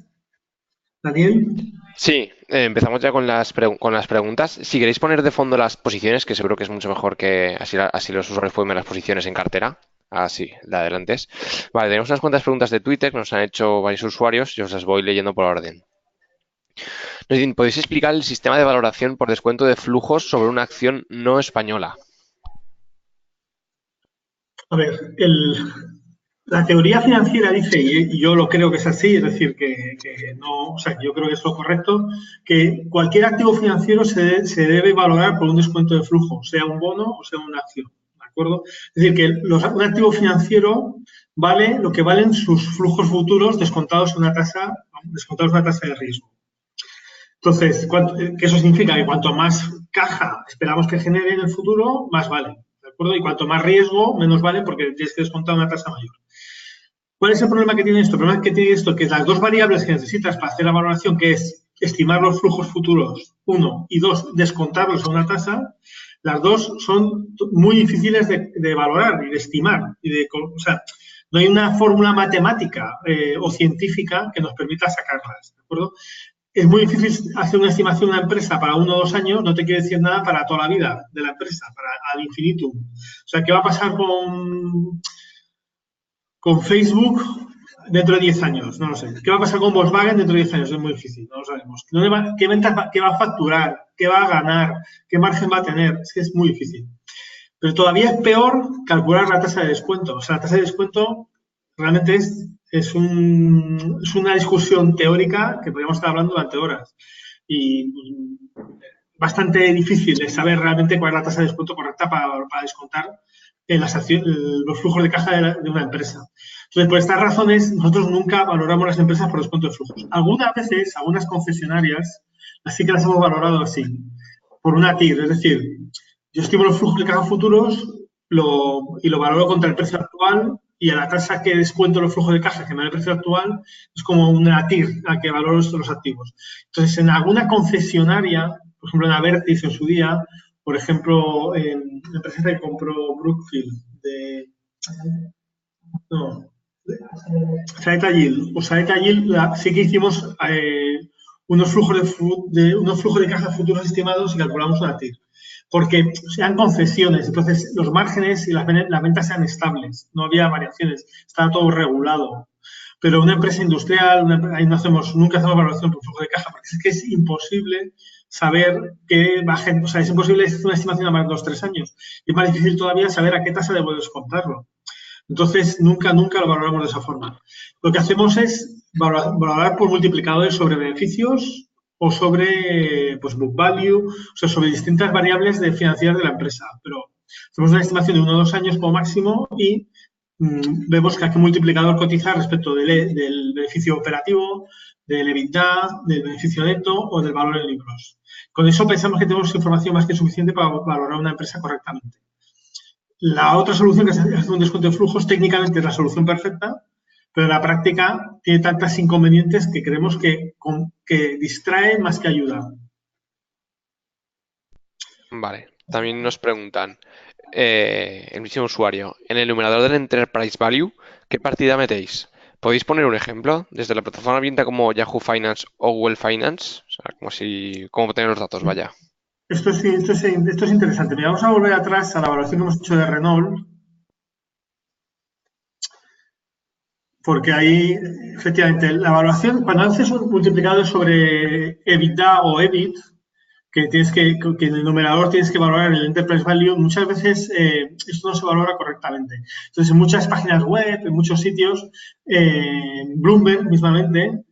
Daniel. Sí, empezamos ya con las preguntas. Si queréis poner de fondo las posiciones, que seguro que es mucho mejor que así los usuarios pueden ver las posiciones en cartera. Así, de adelante. Vale, tenemos unas cuantas preguntas de Twitter que nos han hecho varios usuarios y os las voy leyendo por orden. Nos dicen, ¿podéis explicar el sistema de valoración por descuento de flujos sobre una acción no española? A ver, la teoría financiera dice, y yo lo creo que es así, es decir, que no, o sea, yo creo que es lo correcto, que cualquier activo financiero se debe valorar por un descuento de flujo, sea un bono o sea una acción, ¿de acuerdo? Es decir, que un activo financiero vale lo que valen sus flujos futuros descontados una tasa de riesgo. Entonces, ¿qué eso significa? Que cuanto más caja esperamos que genere en el futuro, más vale. ¿De acuerdo? Y cuanto más riesgo, menos vale porque tienes que descontar una tasa mayor. ¿Cuál es el problema que tiene esto? El problema que tiene esto es que las dos variables que necesitas para hacer la valoración, que es estimar los flujos futuros, 1, y 2, descontarlos a una tasa, las dos son muy difíciles de valorar y de estimar. O sea, no hay una fórmula matemática o científica que nos permita sacarlas. ¿De acuerdo? Es muy difícil hacer una estimación de una empresa para 1 o 2 años, no te quiere decir nada para toda la vida de la empresa, para ad infinitum. O sea, ¿qué va a pasar con Facebook dentro de 10 años? No lo sé. ¿Qué va a pasar con Volkswagen dentro de 10 años? Es muy difícil, no lo sabemos. ¿Qué ventas qué va a facturar? ¿Qué va a ganar? ¿Qué margen va a tener? Es que es muy difícil. Pero todavía es peor calcular la tasa de descuento. O sea, la tasa de descuento realmente es una discusión teórica que podríamos estar hablando durante horas. Y bastante difícil de saber realmente cuál es la tasa de descuento correcta para descontar los flujos de caja de una empresa. Entonces, por estas razones, nosotros nunca valoramos las empresas por descuento de flujos. Algunas veces, algunas concesionarias, así que las hemos valorado así, por una TIR. Es decir, yo estimo los flujos de caja futuros y lo valoro contra el precio actual y a la tasa que descuento los flujos de caja que me da el precio actual es como una TIR a que valoro los activos. Entonces, en alguna concesionaria, por ejemplo, en Abertis en su día, por ejemplo, en la empresa que compró Brookfield Saeta Yield, sí que hicimos unos flujos de caja futuros estimados y calculamos una TIR. Porque sean concesiones, entonces los márgenes y las ventas sean estables, no había variaciones, estaba todo regulado. Pero una empresa industrial, ahí nunca hacemos valoración por flujo de caja, porque es que es imposible saber qué bajen, o sea, es imposible hacer una estimación a más de 2 o 3 años. Y es más difícil todavía saber a qué tasa debo descontarlo. Entonces, nunca lo valoramos de esa forma. Lo que hacemos es valorar por multiplicadores sobre beneficios o sobre book value, o sea, sobre distintas variables financieras de la empresa. Pero hacemos una estimación de 1 o 2 años como máximo y vemos que a qué multiplicador cotiza respecto del beneficio operativo, del EBITDA, del beneficio neto o del valor en libros. Con eso pensamos que tenemos información más que suficiente para valorar una empresa correctamente. La otra solución, que es hacer un descuento de flujos, técnicamente es la solución perfecta, pero en la práctica tiene tantos inconvenientes que creemos que distrae más que ayuda. Vale, también nos preguntan, el mismo usuario, en el numerador del Enterprise Value, ¿qué partida metéis? ¿Podéis poner un ejemplo? Desde la plataforma abierta como Yahoo Finance o Google Finance, o sea, cómo obtener los datos, vaya. Esto es interesante. Mira, vamos a volver atrás a la evaluación que hemos hecho de Renault. Porque ahí, efectivamente, la evaluación, cuando haces un multiplicador sobre EBITDA o EBIT, que en el numerador tienes que valorar el enterprise value, muchas veces esto no se valora correctamente. Entonces, en muchas páginas web, en muchos sitios, Bloomberg mismamente,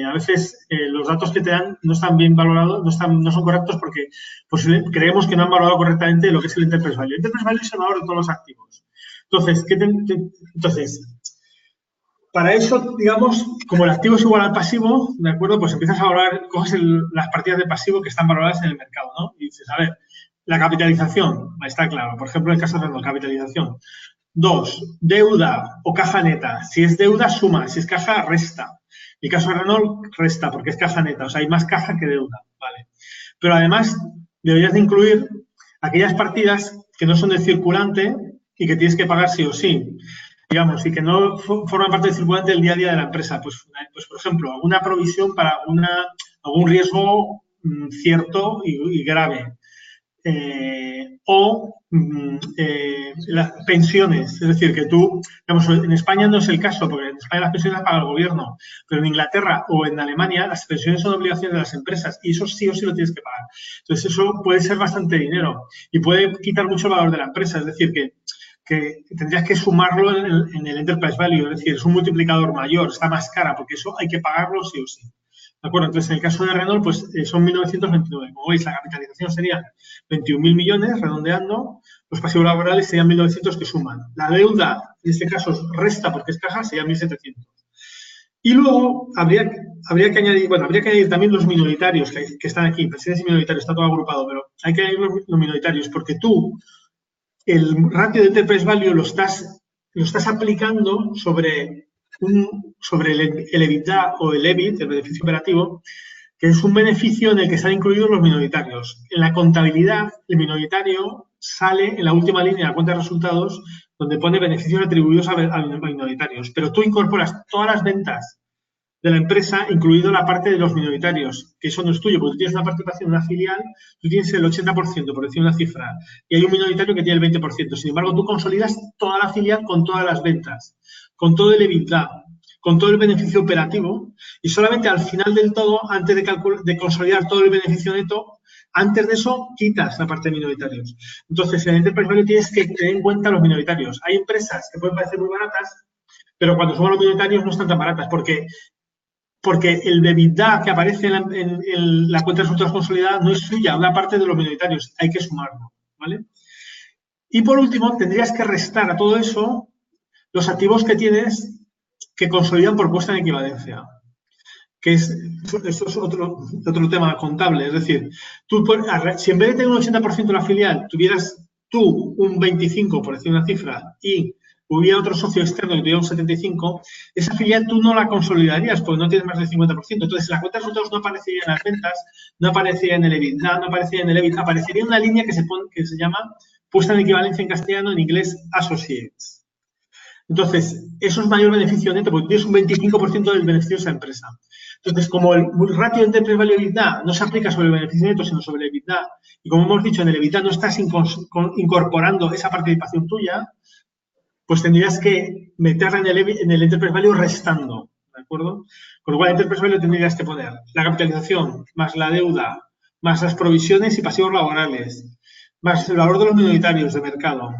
a veces los datos que te dan no están bien valorados, no son correctos porque pues, creemos que no han valorado correctamente lo que es el enterprise value. El enterprise value es el valor de todos los activos. Entonces, para eso, digamos, como el activo es igual al pasivo, ¿de acuerdo? Pues empiezas a valorar, coges las partidas de pasivo que están valoradas en el mercado, ¿no? Y dices, a ver, la capitalización, está claro. Por ejemplo, en el caso de la capitalización. 2, deuda o caja neta. Si es deuda, suma. Si es caja, resta. En el caso de Renault, resta, porque es caja neta. O sea, hay más caja que deuda, ¿vale? Pero además, deberías de incluir aquellas partidas que no son de circulante y que tienes que pagar sí o sí. Digamos, y que no forman parte del circulante del día a día de la empresa. Pues por ejemplo, alguna provisión para algún riesgo cierto y grave. Las pensiones. Es decir, que tú, digamos, en España no es el caso, porque en España las pensiones las paga el gobierno, pero en Inglaterra o en Alemania las pensiones son obligaciones de las empresas y eso sí o sí lo tienes que pagar. Entonces, eso puede ser bastante dinero y puede quitar mucho el valor de la empresa. Es decir, que tendrías que sumarlo en el enterprise value, es decir, es un multiplicador mayor, está más cara, porque eso hay que pagarlo sí o sí. ¿De acuerdo? Entonces, en el caso de Renault, pues son 1.929. Como veis, la capitalización sería 21.000 millones, redondeando. Los pasivos laborales serían 1.900 que suman. La deuda, en este caso, resta porque es caja, sería 1.700. Y luego habría que añadir también los minoritarios que están aquí, presidentes y minoritarios, está todo agrupado, pero hay que añadir los minoritarios porque tú el ratio de enterprise value lo estás aplicando sobre el EBITDA o el EBIT, el beneficio operativo, que es un beneficio en el que están incluidos los minoritarios. En la contabilidad, el minoritario sale en la última línea de la cuenta de resultados donde pone beneficios atribuidos a minoritarios, pero tú incorporas todas las ventas de la empresa, incluido la parte de los minoritarios, que eso no es tuyo, porque tú tienes una participación en una filial, tú tienes el 80%, por decir una cifra, y hay un minoritario que tiene el 20%. Sin embargo, tú consolidas toda la filial con todas las ventas, con todo el EBITDA, con todo el beneficio operativo, y solamente al final del todo, antes de consolidar todo el beneficio neto, antes de eso, quitas la parte de minoritarios. Entonces, en el enterprise value tienes que tener en cuenta los minoritarios. Hay empresas que pueden parecer muy baratas, pero cuando son los minoritarios no están tan baratas, porque el EBITDA que aparece en la cuenta de resultados consolidada no es suya, una parte de los minoritarios, hay que sumarlo, ¿vale? Y por último, tendrías que restar a todo eso los activos que tienes que consolidan por puesta en equivalencia, que esto es otro tema contable, es decir, si en vez de tener un 80% de la filial, tuvieras tú un 25%, por decir una cifra, y hubiera otro socio externo que tuviera un 75%, esa filial tú no la consolidarías porque no tienes más del 50%. Entonces, la cuenta de resultados no aparecería en las ventas, no aparecería en el EBITDA, no aparecería en el EBIT, aparecería una línea que se llama puesta en equivalencia en castellano, en inglés, associates. Entonces, eso es mayor beneficio neto porque tienes un 25% del beneficio de esa empresa. Entonces, como el ratio de enterprise value EBITDA no se aplica sobre el beneficio neto, sino sobre el EBITDA, y como hemos dicho, en el EBITDA no estás incorporando esa participación tuya, pues tendrías que meterla en el enterprise value restando, ¿de acuerdo? Con lo cual, el enterprise value tendrías que poner la capitalización, más la deuda, más las provisiones y pasivos laborales, más el valor de los minoritarios de mercado,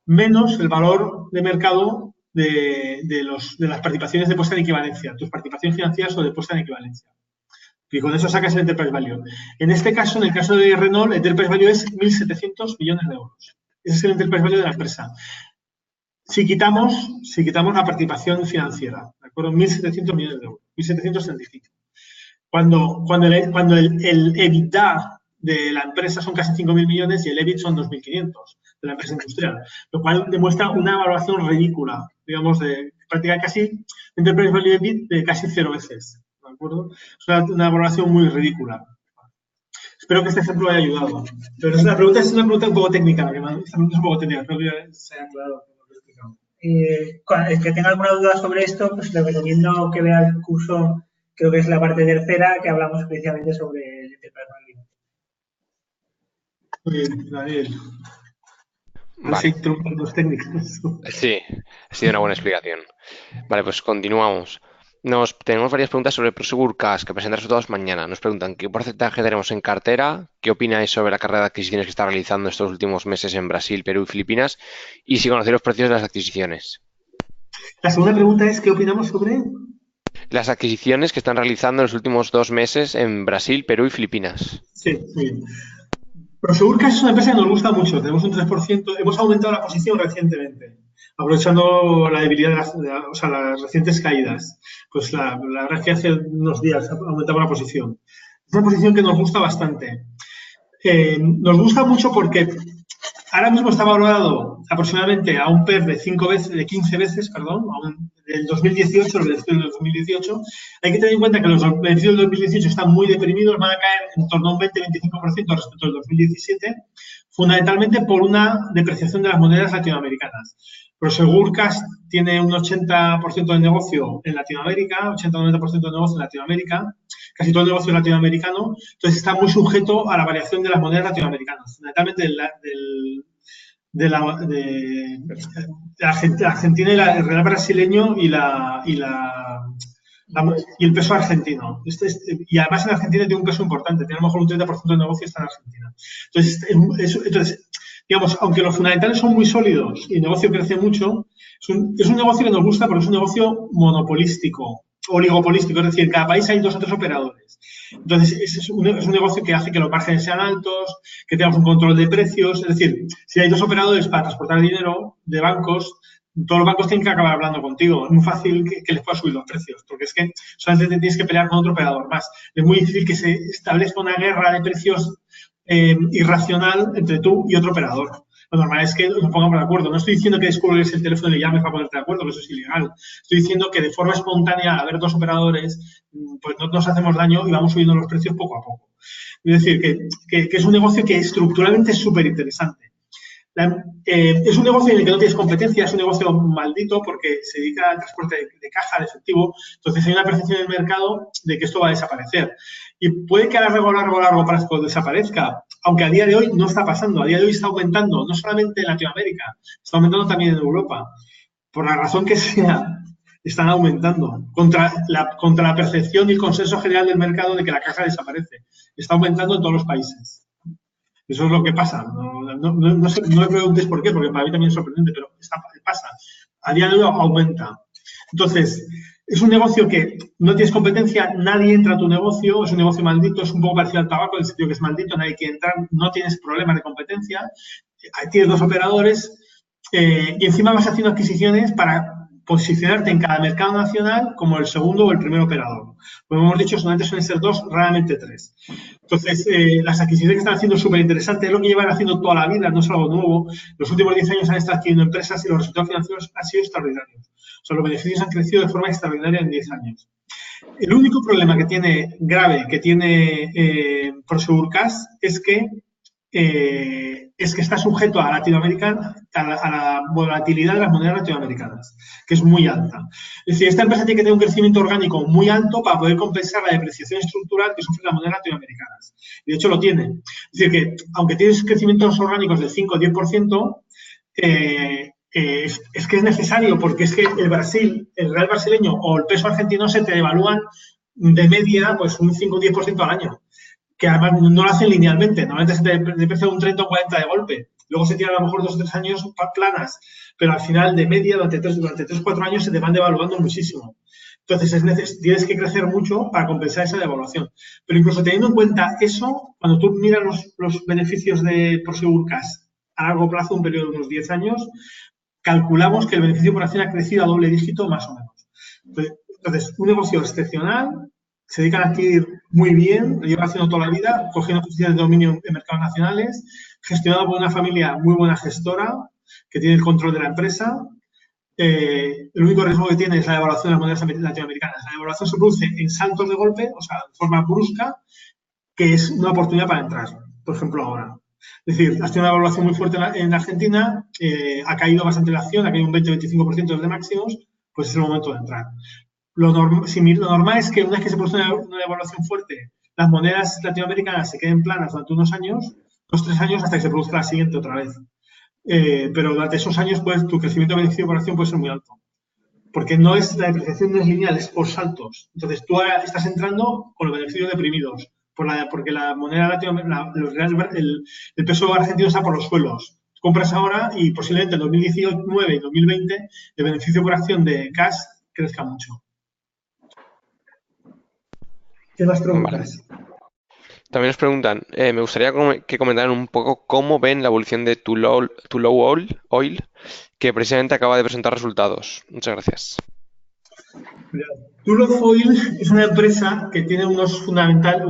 menos el valor de mercado de las participaciones de puesta en equivalencia, tus participaciones financieras o de puesta en equivalencia. Y con eso sacas el enterprise value. En este caso, en el caso de Renault, el enterprise value es 1.700 millones de euros. Ese es el enterprise value de la empresa. Si quitamos la participación financiera, ¿de acuerdo? 1.700 millones de euros, 1.735. Cuando el EBITDA de la empresa son casi 5.000 millones y el EBIT son 2.500 de la empresa industrial, lo cual demuestra una valoración ridícula, digamos, de prácticamente casi enterprise value EBIT de casi 0 veces, ¿de acuerdo? Es una valoración muy ridícula. Espero que este ejemplo haya ayudado. Pero la pregunta es una pregunta un poco técnica, creo que se haya aclarado. El que tenga alguna duda sobre esto, pues le recomiendo que vea el curso, creo que es la parte tercera, que hablamos especialmente sobre el enterprise value. Muy bien, Daniel. Así Vale, truncan los técnicos. sí, ha sido una buena explicación. Vale, pues continuamos. Tenemos varias preguntas sobre Prosegur Cash, que presentan resultados mañana. Nos preguntan qué porcentaje tenemos en cartera, qué opináis sobre la carrera de adquisiciones que está realizando estos últimos meses en Brasil, Perú y Filipinas, y si conocéis los precios de las adquisiciones. La segunda pregunta es, ¿qué opinamos sobre? Las adquisiciones que están realizando en los últimos 2 meses en Brasil, Perú y Filipinas. Sí, muy bien. Prosegur Cash es una empresa que nos gusta mucho, tenemos un 3%, hemos aumentado la posición recientemente, aprovechando la debilidad o sea, las recientes caídas. Pues la verdad es que hace unos días aumentamos la posición. Es una posición que nos gusta bastante. Nos gusta mucho porque ahora mismo está valorado aproximadamente a un PER de 5 veces, de 15 veces, perdón, del 2018, los beneficios del 2018. Hay que tener en cuenta que los beneficios del 2018 están muy deprimidos, van a caer en torno a un 20-25% respecto al 2017, fundamentalmente por una depreciación de las monedas latinoamericanas. Prosegur Cash tiene un 80% de negocio en Latinoamérica, 80-90% de negocio en Latinoamérica, casi todo el negocio latinoamericano, entonces está muy sujeto a la variación de las monedas latinoamericanas, fundamentalmente de Argentina y el real brasileño y el peso argentino. Y además en Argentina tiene un peso importante, tiene a lo mejor un 30% de negocio está en Argentina. Entonces, digamos, aunque los fundamentales son muy sólidos y el negocio crece mucho, es un negocio que nos gusta porque es un negocio monopolístico, oligopolístico, es decir, en cada país hay 2 o 3 operadores. Entonces, es un negocio que hace que los márgenes sean altos, que tengamos un control de precios, es decir, si hay 2 operadores para transportar dinero de bancos, todos los bancos tienen que acabar hablando contigo. Es muy fácil que les puedas subir los precios, porque es que solamente te tienes que pelear con otro operador más. Es muy difícil que se establezca una guerra de precios irracional entre tú y otro operador. Lo normal es que nos pongamos de acuerdo. No estoy diciendo que descubres el teléfono y le llames para ponerte de acuerdo, que eso es ilegal. Estoy diciendo que de forma espontánea, al haber 2 operadores, pues no nos hacemos daño y vamos subiendo los precios poco a poco. Es decir, que es un negocio que estructuralmente es súper interesante. Es un negocio en el que no tienes competencia, es un negocio maldito porque se dedica al transporte de caja, de efectivo. Entonces hay una percepción del mercado de que esto va a desaparecer. Y puede que a largo plazo desaparezca, aunque a día de hoy no está pasando. A día de hoy está aumentando, no solamente en Latinoamérica, está aumentando también en Europa. Por la razón que sea, están aumentando contra la percepción y el consenso general del mercado de que la caja desaparece. Está aumentando en todos los países. Eso es lo que pasa. No me preguntes por qué, porque para mí también es sorprendente, pero pasa. A día de hoy aumenta. Entonces, es un negocio que no tienes competencia, nadie entra a tu negocio, es un negocio maldito, es un poco parecido al tabaco, en el sentido que es maldito, nadie quiere entrar, no tienes problemas de competencia, tienes 2 operadores y encima vas haciendo adquisiciones para posicionarte en cada mercado nacional como el segundo o el primer operador. Como hemos dicho, solamente suelen ser 2, raramente 3. Entonces, las adquisiciones que están haciendo es súper interesante, es lo que llevan haciendo toda la vida, no es algo nuevo. Los últimos 10 años han estado adquiriendo empresas y los resultados financieros han sido extraordinarios. O sea, los beneficios han crecido de forma extraordinaria en 10 años. El único problema grave que tiene Prosegur Cash es que está sujeto a Latinoamérica, a la volatilidad de las monedas latinoamericanas, que es muy alta. Es decir, esta empresa tiene que tener un crecimiento orgánico muy alto para poder compensar la depreciación estructural que sufren las monedas latinoamericanas. Y de hecho lo tiene. Es decir, que aunque tienes crecimientos orgánicos del 5 o 10%, es que es necesario, porque es que el real brasileño o el peso argentino se te devalúan de media pues un 5 o 10% al año, que además no lo hacen linealmente, normalmente se te deprecia un 30 o 40 de golpe, luego se tiran a lo mejor 2 o 3 años planas, pero al final de media durante 3 o 4 años se te van devaluando muchísimo. Entonces tienes que crecer mucho para compensar esa devaluación. Pero incluso teniendo en cuenta eso, cuando tú miras los beneficios de Prosegur Cash a largo plazo, un periodo de unos 10 años, calculamos que el beneficio por acción ha crecido a doble dígito más o menos. Entonces, un negocio excepcional, se dedican a adquirir muy bien, lo llevan haciendo toda la vida, cogiendo posiciones de dominio en mercados nacionales, gestionado por una familia muy buena gestora, que tiene el control de la empresa. El único riesgo que tiene es la devaluación de las monedas latinoamericanas. La devaluación se produce en saltos de golpe, o sea, de forma brusca, que es una oportunidad para entrar, por ejemplo, ahora. Es decir, has tenido una evaluación muy fuerte en Argentina, ha caído bastante la acción, ha caído un 20-25% desde máximos, pues es el momento de entrar. Lo normal es que una vez que se produce una devaluación fuerte, las monedas latinoamericanas se queden planas durante unos años, 2 o 3 años, hasta que se produzca la siguiente otra vez. pero durante esos años pues tu crecimiento de beneficio por acción puede ser muy alto. Porque no es, la depreciación no es lineal, es por saltos. Entonces tú ahora estás entrando con los beneficios deprimidos, porque la moneda el peso argentino está por los suelos. Compras ahora y posiblemente en 2019 y 2020 el beneficio por acción de cash crezca mucho. ¿Qué más preguntas? Vale. También nos preguntan, me gustaría que comentaran un poco cómo ven la evolución de Too Low Oil, que precisamente acaba de presentar resultados. Muchas gracias. Tullow Oil es una empresa que tiene unos fundamentales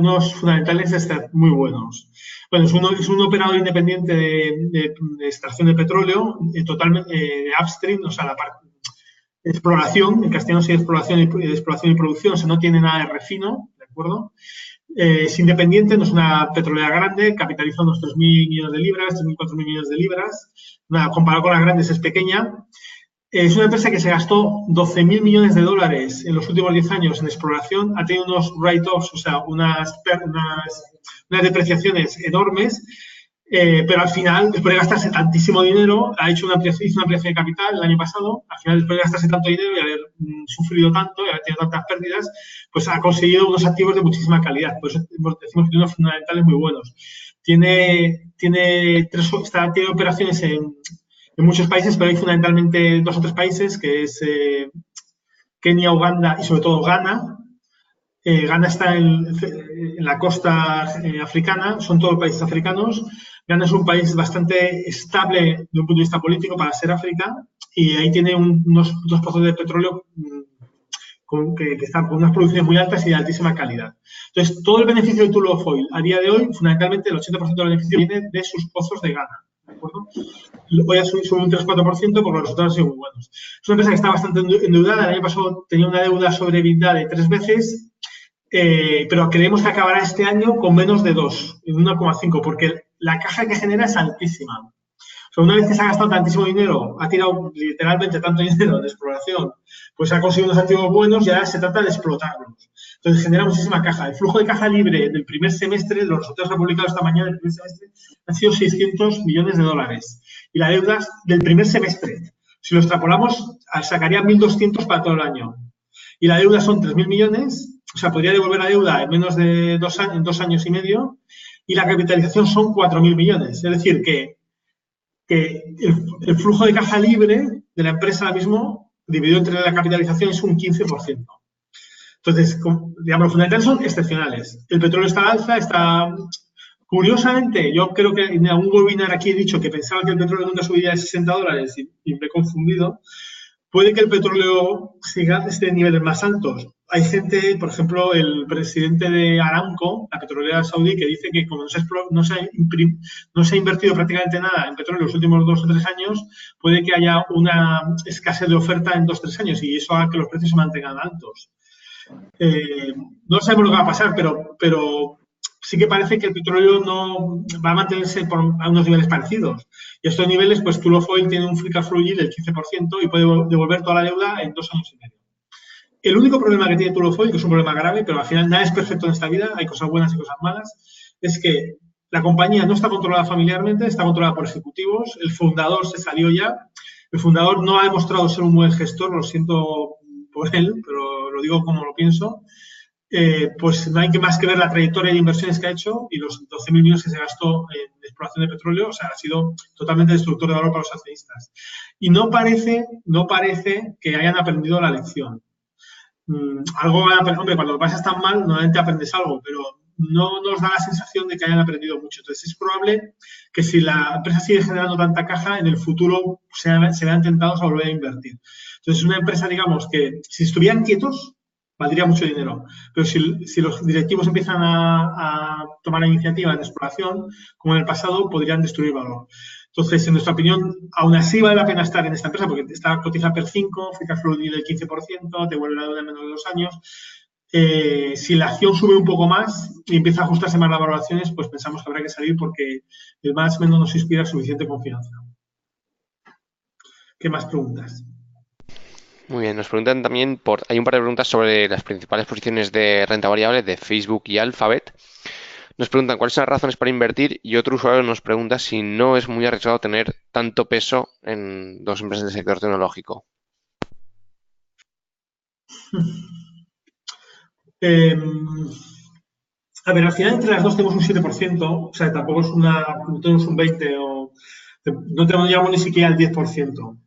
muy buenos. Bueno, es un operador independiente de extracción de petróleo, totalmente de upstream, o sea, la parte de exploración, en castellano sí exploración y producción, o sea, no tiene nada de refino, ¿de acuerdo? Es independiente, no es una petrolera grande, capitaliza unos 3.000 millones de libras, 3.000, 4.000 millones de libras. Comparado con las grandes es pequeña. Es una empresa que se gastó 12.000 millones de dólares en los últimos 10 años en exploración, ha tenido unos write-offs, o sea, unas depreciaciones enormes, pero al final, después de gastarse tantísimo dinero, hizo una ampliación de capital el año pasado, al final, después de gastarse tanto dinero y haber sufrido tanto y haber tenido tantas pérdidas, pues ha conseguido unos activos de muchísima calidad. Por eso decimos que tiene unos fundamentales muy buenos. Tiene operaciones en muchos países, pero hay fundamentalmente 2 o 3 países, que es Kenia, Uganda y sobre todo Ghana. Ghana está en la costa africana, son todos países africanos. Ghana es un país bastante estable de un punto de vista político para ser África y ahí tiene unos pozos de petróleo que están con unas producciones muy altas y de altísima calidad. Entonces, todo el beneficio de Tullow Oil a día de hoy, fundamentalmente el 80% del beneficio viene de sus pozos de Ghana. ¿De acuerdo? Hoy ha subido un 3-4% porque los resultados han sido muy buenos. Es una empresa que está bastante endeudada. El año pasado tenía una deuda sobre EBITDA de 3 veces, pero creemos que acabará este año con menos de 2, en 1,5, porque la caja que genera es altísima. O sea, una vez que se ha gastado tantísimo dinero, ha tirado literalmente tanto dinero de exploración, pues ha conseguido unos activos buenos y ahora se trata de explotarlos. Entonces genera muchísima caja. El flujo de caja libre del primer semestre, los resultados que ha publicado esta mañana del primer semestre, han sido 600 millones de dólares. Y la deuda del primer semestre, si lo extrapolamos, sacaría 1.200 para todo el año. Y la deuda son 3.000 millones, o sea, podría devolver la deuda en menos de 2 años, en 2 años y medio, y la capitalización son 4.000 millones. Es decir, que el flujo de caja libre de la empresa ahora mismo, dividido entre la capitalización, es un 15%. Entonces, digamos, los fundamentales son excepcionales. El petróleo está al alza, Curiosamente, yo creo que en algún webinar aquí he dicho que pensaba que el petróleo nunca subiría de 60 dólares y me he confundido. Puede que el petróleo siga desde niveles más altos. Hay gente, por ejemplo, el presidente de Aramco, la petrolera saudí, que dice que como no se ha invertido prácticamente nada en petróleo en los últimos 2 o 3 años, puede que haya una escasez de oferta en 2 o 3 añnos y eso haga que los precios se mantengan altos. No sabemos lo que va a pasar, pero sí que parece que el petróleo no va a mantenerse a unos niveles parecidos. Y estos niveles, pues Tullow Oil tiene un free cash flow yield del 15% y puede devolver toda la deuda en 2 años y medio. El único problema que tiene Tullow Oil, que es un problema grave, pero al final nada es perfecto en esta vida, hay cosas buenas y cosas malas, es que la compañía no está controlada familiarmente, está controlada por ejecutivos, el fundador se salió ya, el fundador no ha demostrado ser un buen gestor, lo siento por él, pero lo digo como lo pienso. Pues no hay más que ver la trayectoria de inversiones que ha hecho y los 12.000 millones que se gastó en exploración de petróleo, o sea, ha sido totalmente destructor de valor para los accionistas. Y no parece que hayan aprendido la lección. Hombre, cuando lo pasas tan mal, normalmente aprendes algo, pero no nos da la sensación de que hayan aprendido mucho. Entonces, es probable que si la empresa sigue generando tanta caja, en el futuro se vean tentados a volver a invertir. Entonces, es una empresa, digamos, que si estuvieran quietos, valdría mucho dinero. Pero si los directivos empiezan a tomar la iniciativa en exploración, como en el pasado, podrían destruir valor. Entonces, en nuestra opinión, aún así vale la pena estar en esta empresa porque está cotizada per 5, free cash flow del 15%, te vuelve la deuda en menos de 2 años. Si la acción sube un poco más y empieza a ajustarse más las valoraciones, pues pensamos que habrá que salir porque el management no nos inspira suficiente confianza. ¿Qué más preguntas? Muy bien, nos preguntan también hay un par de preguntas sobre las principales posiciones de renta variable de Facebook y Alphabet. Nos preguntan cuáles son las razones para invertir y otro usuario nos pregunta si no es muy arriesgado tener tanto peso en dos empresas del sector tecnológico. A ver, al final entre las dos tenemos un 7%, o sea, tampoco es no tenemos un 20% o no llegamos ni siquiera al 10%.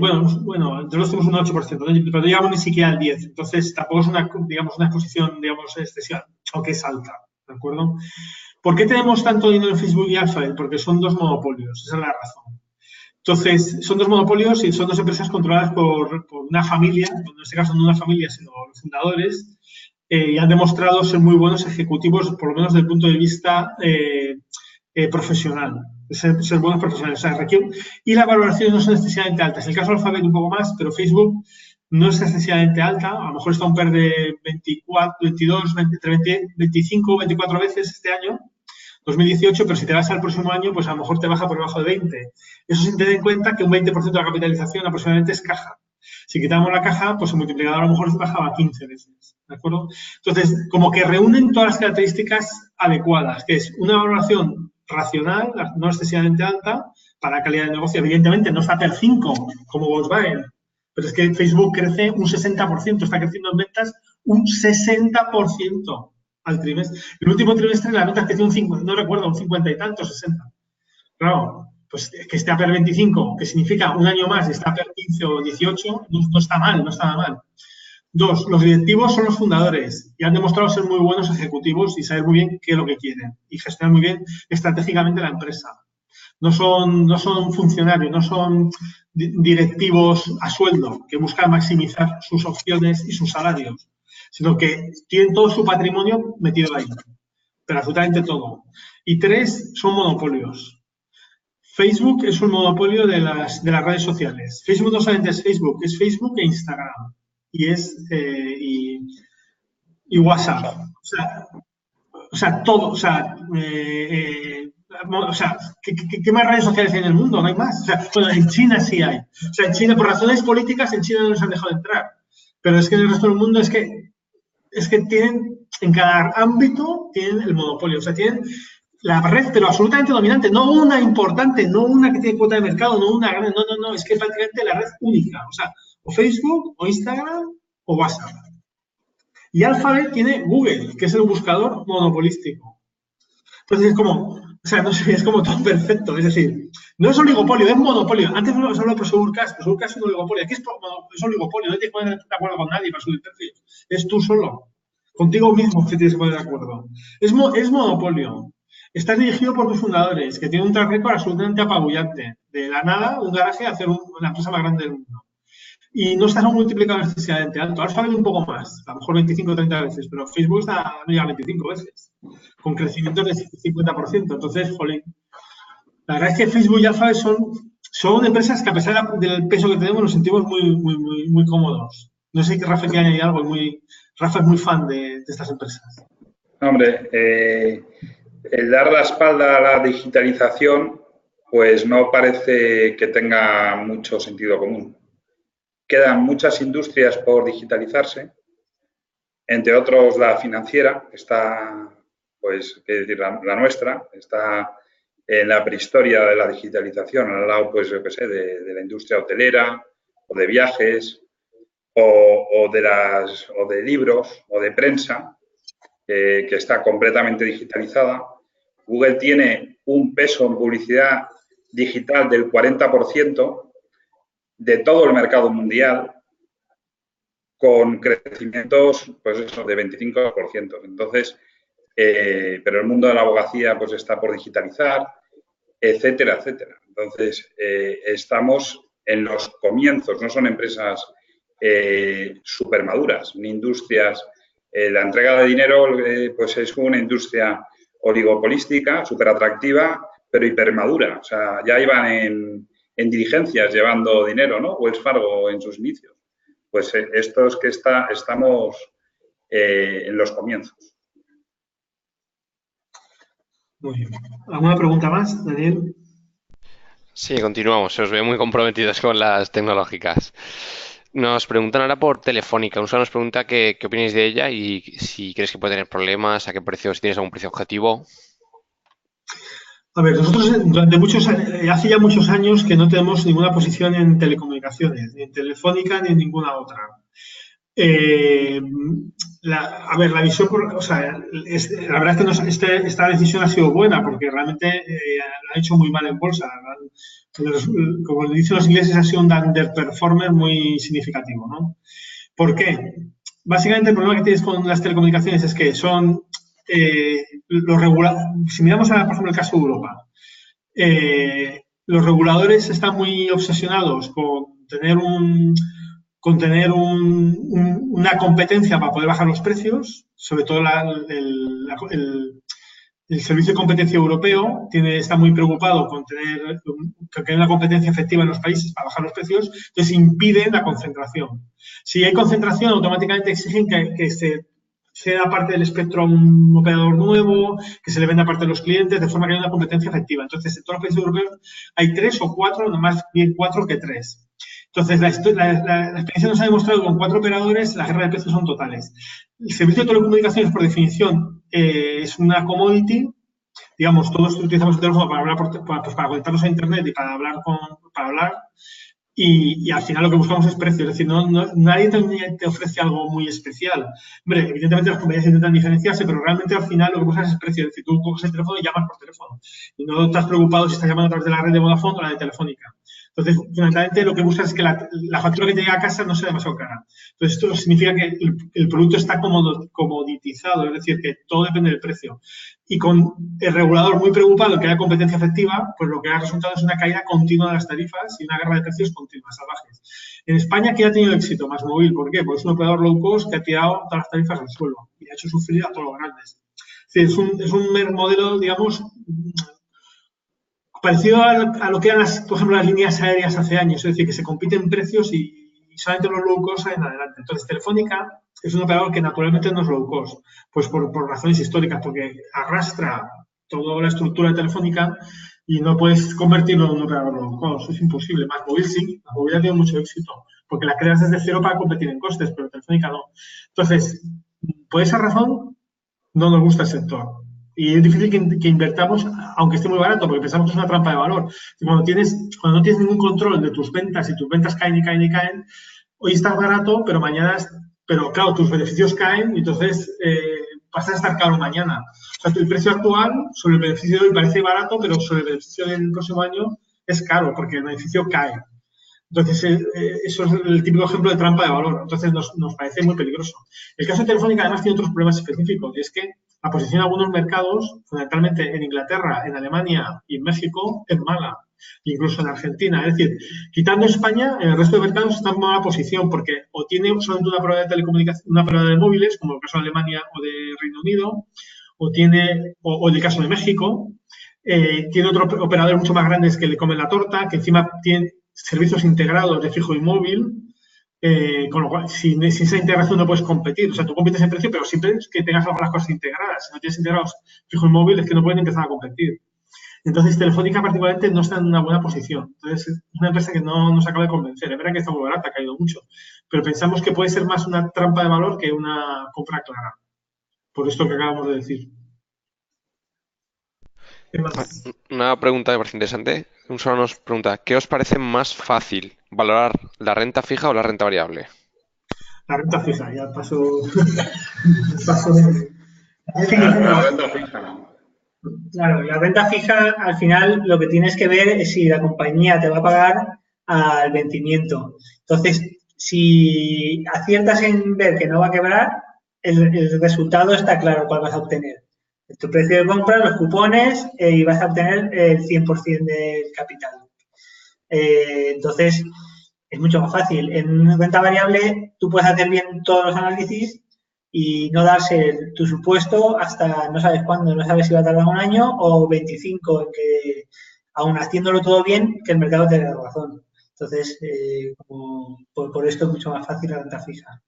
Bueno, entre los tenemos un 8%, pero no llegamos ni siquiera al 10%. Entonces, tampoco es digamos, una exposición, digamos, excesiva, aunque es alta, ¿de acuerdo? ¿Por qué tenemos tanto dinero en Facebook y Alphabet? Porque son dos monopolios, esa es la razón. Entonces, son dos monopolios y son dos empresas controladas por una familia, en este caso no una familia, sino los fundadores, y han demostrado ser muy buenos ejecutivos, por lo menos desde el punto de vista profesional, ser buenos profesionales. O sea, y las valoraciones no son excesivamente altas. En el caso de Alphabet un poco más, pero Facebook no es excesivamente alta. A lo mejor está un PER de 24, 22, 20, 25, 24 veces este año, 2018, pero si te vas al próximo año, pues a lo mejor te baja por debajo de 20. Eso sin tener en cuenta que un 20% de la capitalización aproximadamente es caja. Si quitamos la caja, pues el multiplicador a lo mejor bajaba 15 veces, ¿de acuerdo? Entonces, como que reúnen todas las características adecuadas, que es una valoración racional, no excesivamente alta, para la calidad del negocio. Evidentemente, no está per 5 como Volkswagen, pero es que Facebook crece un 60%, está creciendo en ventas un 60% al trimestre. El último trimestre las ventas creció un 50, no recuerdo, un 50 y tanto, 60. Claro, pues que esté a PER 25, que significa un año más y está a PER 15 o 18, no está mal, no está nada mal. Dos, los directivos son los fundadores y han demostrado ser muy buenos ejecutivos y saber muy bien qué es lo que quieren y gestionar muy bien estratégicamente la empresa. No son funcionarios, no son directivos a sueldo que buscan maximizar sus opciones y sus salarios, sino que tienen todo su patrimonio metido ahí, pero absolutamente todo. Y tres, son monopolios. Facebook es un monopolio de las redes sociales. Facebook no solamente es Facebook e Instagram. Y WhatsApp. O sea, todo. O sea, ¿qué más redes sociales hay en el mundo? No hay más. O sea, bueno, en China sí hay. O sea, en China, por razones políticas, en China no les han dejado entrar. Pero es que en el resto del mundo es que tienen, en cada ámbito, tienen el monopolio. O sea, tienen la red, pero absolutamente dominante, no una importante, no una que tiene cuota de mercado, no una grande, no, es que es prácticamente la red única, o sea, o Facebook, o Instagram, o WhatsApp. Y Alphabet tiene Google, que es el buscador monopolístico. Entonces es como, o sea, no sé, es como todo perfecto, es decir, no es oligopolio, es monopolio. Antes no se habló por Segurcast es un oligopolio, aquí es oligopolio, no tienes que poner de acuerdo con nadie para subir precios, es tú solo, contigo mismo que tienes que poner de acuerdo. Es monopolio. Estás dirigido por tus fundadores, que tienen un track record absolutamente apabullante. De la nada, un garaje a hacer una empresa más grande del mundo. Y no estás a un multiplicador excesivamente alto. Alphabet un poco más, a lo mejor 25 o 30 veces, pero Facebook no llega a 25 veces, con crecimientos de 50%. Entonces, jolín. La verdad es que Facebook y Alphabet son empresas que a pesar del peso que tenemos nos sentimos muy cómodos. No sé si Rafa quiere añadir algo. Rafa es muy fan de estas empresas. Hombre, el dar la espalda a la digitalización, pues no parece que tenga mucho sentido común. Quedan muchas industrias por digitalizarse, entre otros la financiera, está, pues, qué decir, la nuestra, está en la prehistoria de la digitalización, al lado, pues, yo qué sé, de la industria hotelera o de viajes o de libros o de prensa, que está completamente digitalizada. Google tiene un peso en publicidad digital del 40% de todo el mercado mundial, con crecimientos, pues eso, de 25%. Entonces, pero el mundo de la abogacía, pues está por digitalizar, etcétera, etcétera. Entonces, estamos en los comienzos, no son empresas súper maduras, ni industrias. La entrega de dinero, pues es una industria oligopolística, súper atractiva, pero hipermadura. O sea, ya iban en diligencias llevando dinero, ¿no? Wells Fargo en sus inicios. Pues esto es que estamos en los comienzos. Muy bien. ¿Alguna pregunta más, Daniel? Sí, continuamos. Se os ve muy comprometidos con las tecnológicas. Nos preguntan ahora por Telefónica. Un usuario nos pregunta qué opináis de ella y si crees que puede tener problemas, a qué precio, si tienes algún precio objetivo. A ver, nosotros durante hace ya muchos años que no tenemos ninguna posición en telecomunicaciones, ni en Telefónica ni en ninguna otra. Eh, a ver, la visión, o sea, la verdad es que esta decisión ha sido buena porque realmente lo han hecho muy mal en bolsa. Como dicen los ingleses, ha sido un underperformer muy significativo, ¿no? ¿Por qué? Básicamente el problema que tienes con las telecomunicaciones es que son los si miramos, por ejemplo, el caso de Europa, los reguladores están muy obsesionados una competencia para poder bajar los precios, sobre todo el Servicio de Competencia Europeo está muy preocupado con que haya una competencia efectiva en los países para bajar los precios, entonces impiden la concentración. Si hay concentración, automáticamente exigen que se da parte del espectro a un operador nuevo, que se le venda parte de los clientes, de forma que haya una competencia efectiva. Entonces, en todos los países europeos hay 3 o 4, no más bien 4 que 3. Entonces, la experiencia nos ha demostrado que con 4 operadores las guerras de precios son totales. El servicio de telecomunicaciones, por definición, es una commodity. Digamos, todos utilizamos el teléfono para hablar, para conectarnos a Internet y para hablar. Y al final lo que buscamos es precio. Es decir, nadie te ofrece algo muy especial. Hombre, evidentemente las compañías intentan diferenciarse, pero realmente al final lo que buscas es precio. Es decir, tú coges el teléfono y llamas por teléfono. Y no estás preocupado si estás llamando a través de la red de Vodafone o la de Telefónica. Entonces, fundamentalmente lo que buscas es que la factura que te llega a casa no sea demasiado cara. Entonces, esto significa que el producto está comoditizado, es decir, que todo depende del precio. Y con el regulador muy preocupado que haya competencia efectiva, pues lo que ha resultado es una caída continua de las tarifas y una guerra de precios continua, salvajes. En España, ¿qué ha tenido éxito? MásMóvil. ¿Por qué? Porque es un operador low cost que ha tirado todas las tarifas al suelo y ha hecho sufrir a todos los grandes. Es decir, es un modelo, digamos, parecido a lo que eran, por ejemplo, las líneas aéreas hace años, es decir, que se compiten precios y solamente los low cost salen adelante. Entonces, Telefónica es un operador que naturalmente no es low cost, pues por razones históricas, porque arrastra toda la estructura de Telefónica y no puedes convertirlo en un operador low cost, es imposible. MásMóvil sí, MásMóvil ha tenido mucho éxito, porque la creas desde cero para competir en costes, pero Telefónica no. Entonces, por esa razón, no nos gusta el sector. Y es difícil que invertamos, aunque esté muy barato, porque pensamos que es una trampa de valor. Y cuando no tienes ningún control de tus ventas y tus ventas caen y caen y caen, hoy estás barato, pero claro, tus beneficios caen y entonces vas a estar caro mañana. O sea, el precio actual sobre el beneficio de hoy parece barato, pero sobre el beneficio del próximo año es caro, porque el beneficio cae. Entonces, eso es el típico ejemplo de trampa de valor. Entonces, nos parece muy peligroso. El caso de Telefónica, además, tiene otros problemas específicos. Y es que la posición en algunos mercados, fundamentalmente en Inglaterra, en Alemania y en México, es mala. Incluso en Argentina. Es decir, quitando España, en el resto de mercados está en mala posición porque o tiene solamente una prueba de telecomunicación, una prueba de móviles, como el caso de Alemania o de Reino Unido, o el caso de México, tiene otros operadores mucho más grandes que le comen la torta, que encima tienen servicios integrados de fijo y móvil, con lo cual, sin esa integración no puedes competir. O sea, tú compites en precio, pero siempre es que tengas algunas cosas integradas. Si no tienes integrados fijo y móvil, es que no pueden empezar a competir. Entonces, Telefónica particularmente no está en una buena posición. Entonces, es una empresa que no nos acaba de convencer. Es verdad que está muy barata, ha caído mucho, pero pensamos que puede ser más una trampa de valor que una compra clara. Por esto que acabamos de decir. ¿Qué más? Una pregunta que me parece interesante. Un usuario nos pregunta, ¿qué os parece más fácil, valorar la renta fija o la renta variable? La renta fija, ya paso. La renta fija. Claro, la renta fija al final lo que tienes que ver es si la compañía te va a pagar al vencimiento. Entonces, si aciertas en ver que no va a quebrar, el resultado está claro cuál vas a obtener. Tu precio de compra, los cupones y vas a obtener el 100% del capital. Entonces, es mucho más fácil. En renta variable tú puedes hacer bien todos los análisis y no darse tu supuesto hasta no sabes cuándo, no sabes si va a tardar un año o 25 en que, aún haciéndolo todo bien, que el mercado te dé la razón. Entonces, por esto es mucho más fácil la renta fija.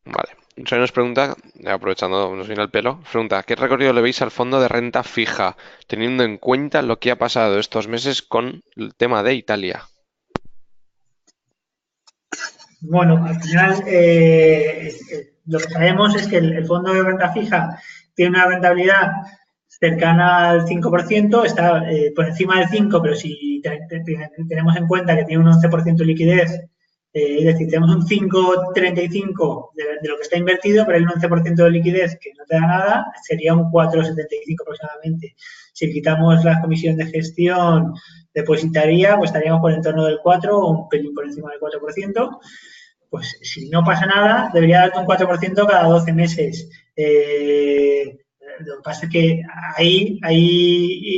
Vale. Soy nos pregunta, aprovechando, nos viene al pelo, pregunta, ¿qué recorrido le veis al fondo de renta fija, teniendo en cuenta lo que ha pasado estos meses con el tema de Italia? Bueno, al final lo que sabemos es que el fondo de renta fija tiene una rentabilidad cercana al 5%, está por encima del 5%, pero si tenemos en cuenta que tiene un 11% de liquidez, es decir, tenemos un 5,35 de lo que está invertido, pero hay un 11% de liquidez que no te da nada, sería un 4,75 aproximadamente. Si quitamos la comisión de gestión depositaria, pues estaríamos por en torno del 4 o un pelín por encima del 4%. Pues si no pasa nada, debería darte un 4% cada 12 meses. Lo que pasa es que hay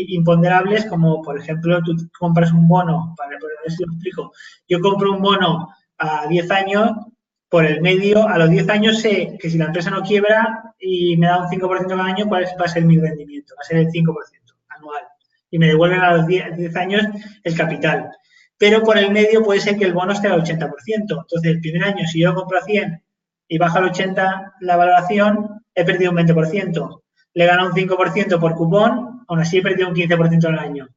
imponderables como, por ejemplo, tú compras un bono, para ver si lo explico, yo compro un bono a 10 años, por el medio, a los 10 años sé que si la empresa no quiebra y me da un 5% cada año, ¿cuál va a ser mi rendimiento? Va a ser el 5% anual. Y me devuelven a los 10 años el capital. Pero por el medio puede ser que el bono esté al 80%. Entonces, el primer año, si yo compro a 100 y baja al 80 la valoración, he perdido un 20%. Le gano un 5% por cupón, aún así he perdido un 15% al año.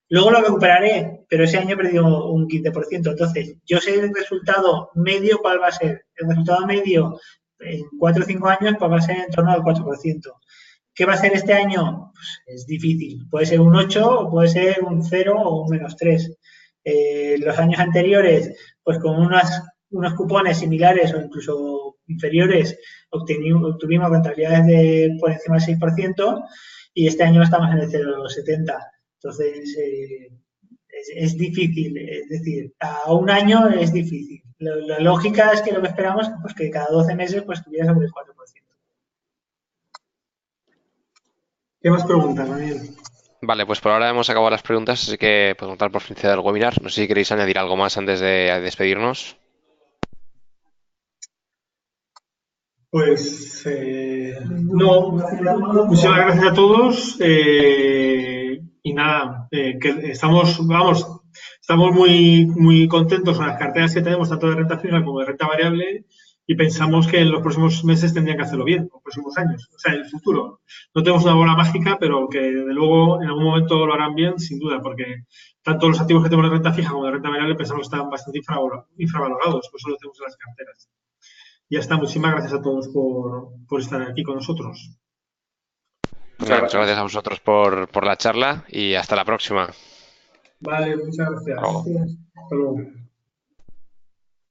Luego lo recuperaré, pero ese año he perdido un 15%. Entonces, yo sé el resultado medio cuál va a ser. El resultado medio en 4 o 5 años pues va a ser en torno al 4%. ¿Qué va a ser este año? Pues es difícil. Puede ser un 8 o puede ser un 0 o un -3. Los años anteriores, pues con unos cupones similares o incluso inferiores, obtuvimos rentabilidades por encima del 6% y este año estamos en el 0,70. Entonces, es difícil, es decir, a un año es difícil. La lógica es que lo que esperamos pues que cada 12 meses pues estuviera sobre el 4%. ¿Qué más preguntas, Daniel? Vale, pues por ahora hemos acabado las preguntas, así que podemos dar por finalizado el webinar. No sé si queréis añadir algo más antes de despedirnos. Pues no, muchísimas gracias a todos y nada, que estamos muy contentos con las carteras que tenemos, tanto de renta fija como de renta variable, y pensamos que en los próximos meses tendrían que hacerlo bien, los próximos años, o sea, en el futuro. No tenemos una bola mágica, pero que desde luego en algún momento lo harán bien, sin duda, porque tanto los activos que tenemos de renta fija como de renta variable pensamos que están bastante infravalorados, por eso lo tenemos en las carteras. Ya está, muchísimas gracias a todos por estar aquí con nosotros. Muchas gracias a vosotros por la charla y hasta la próxima. Vale, muchas gracias. Hasta luego. Hasta luego.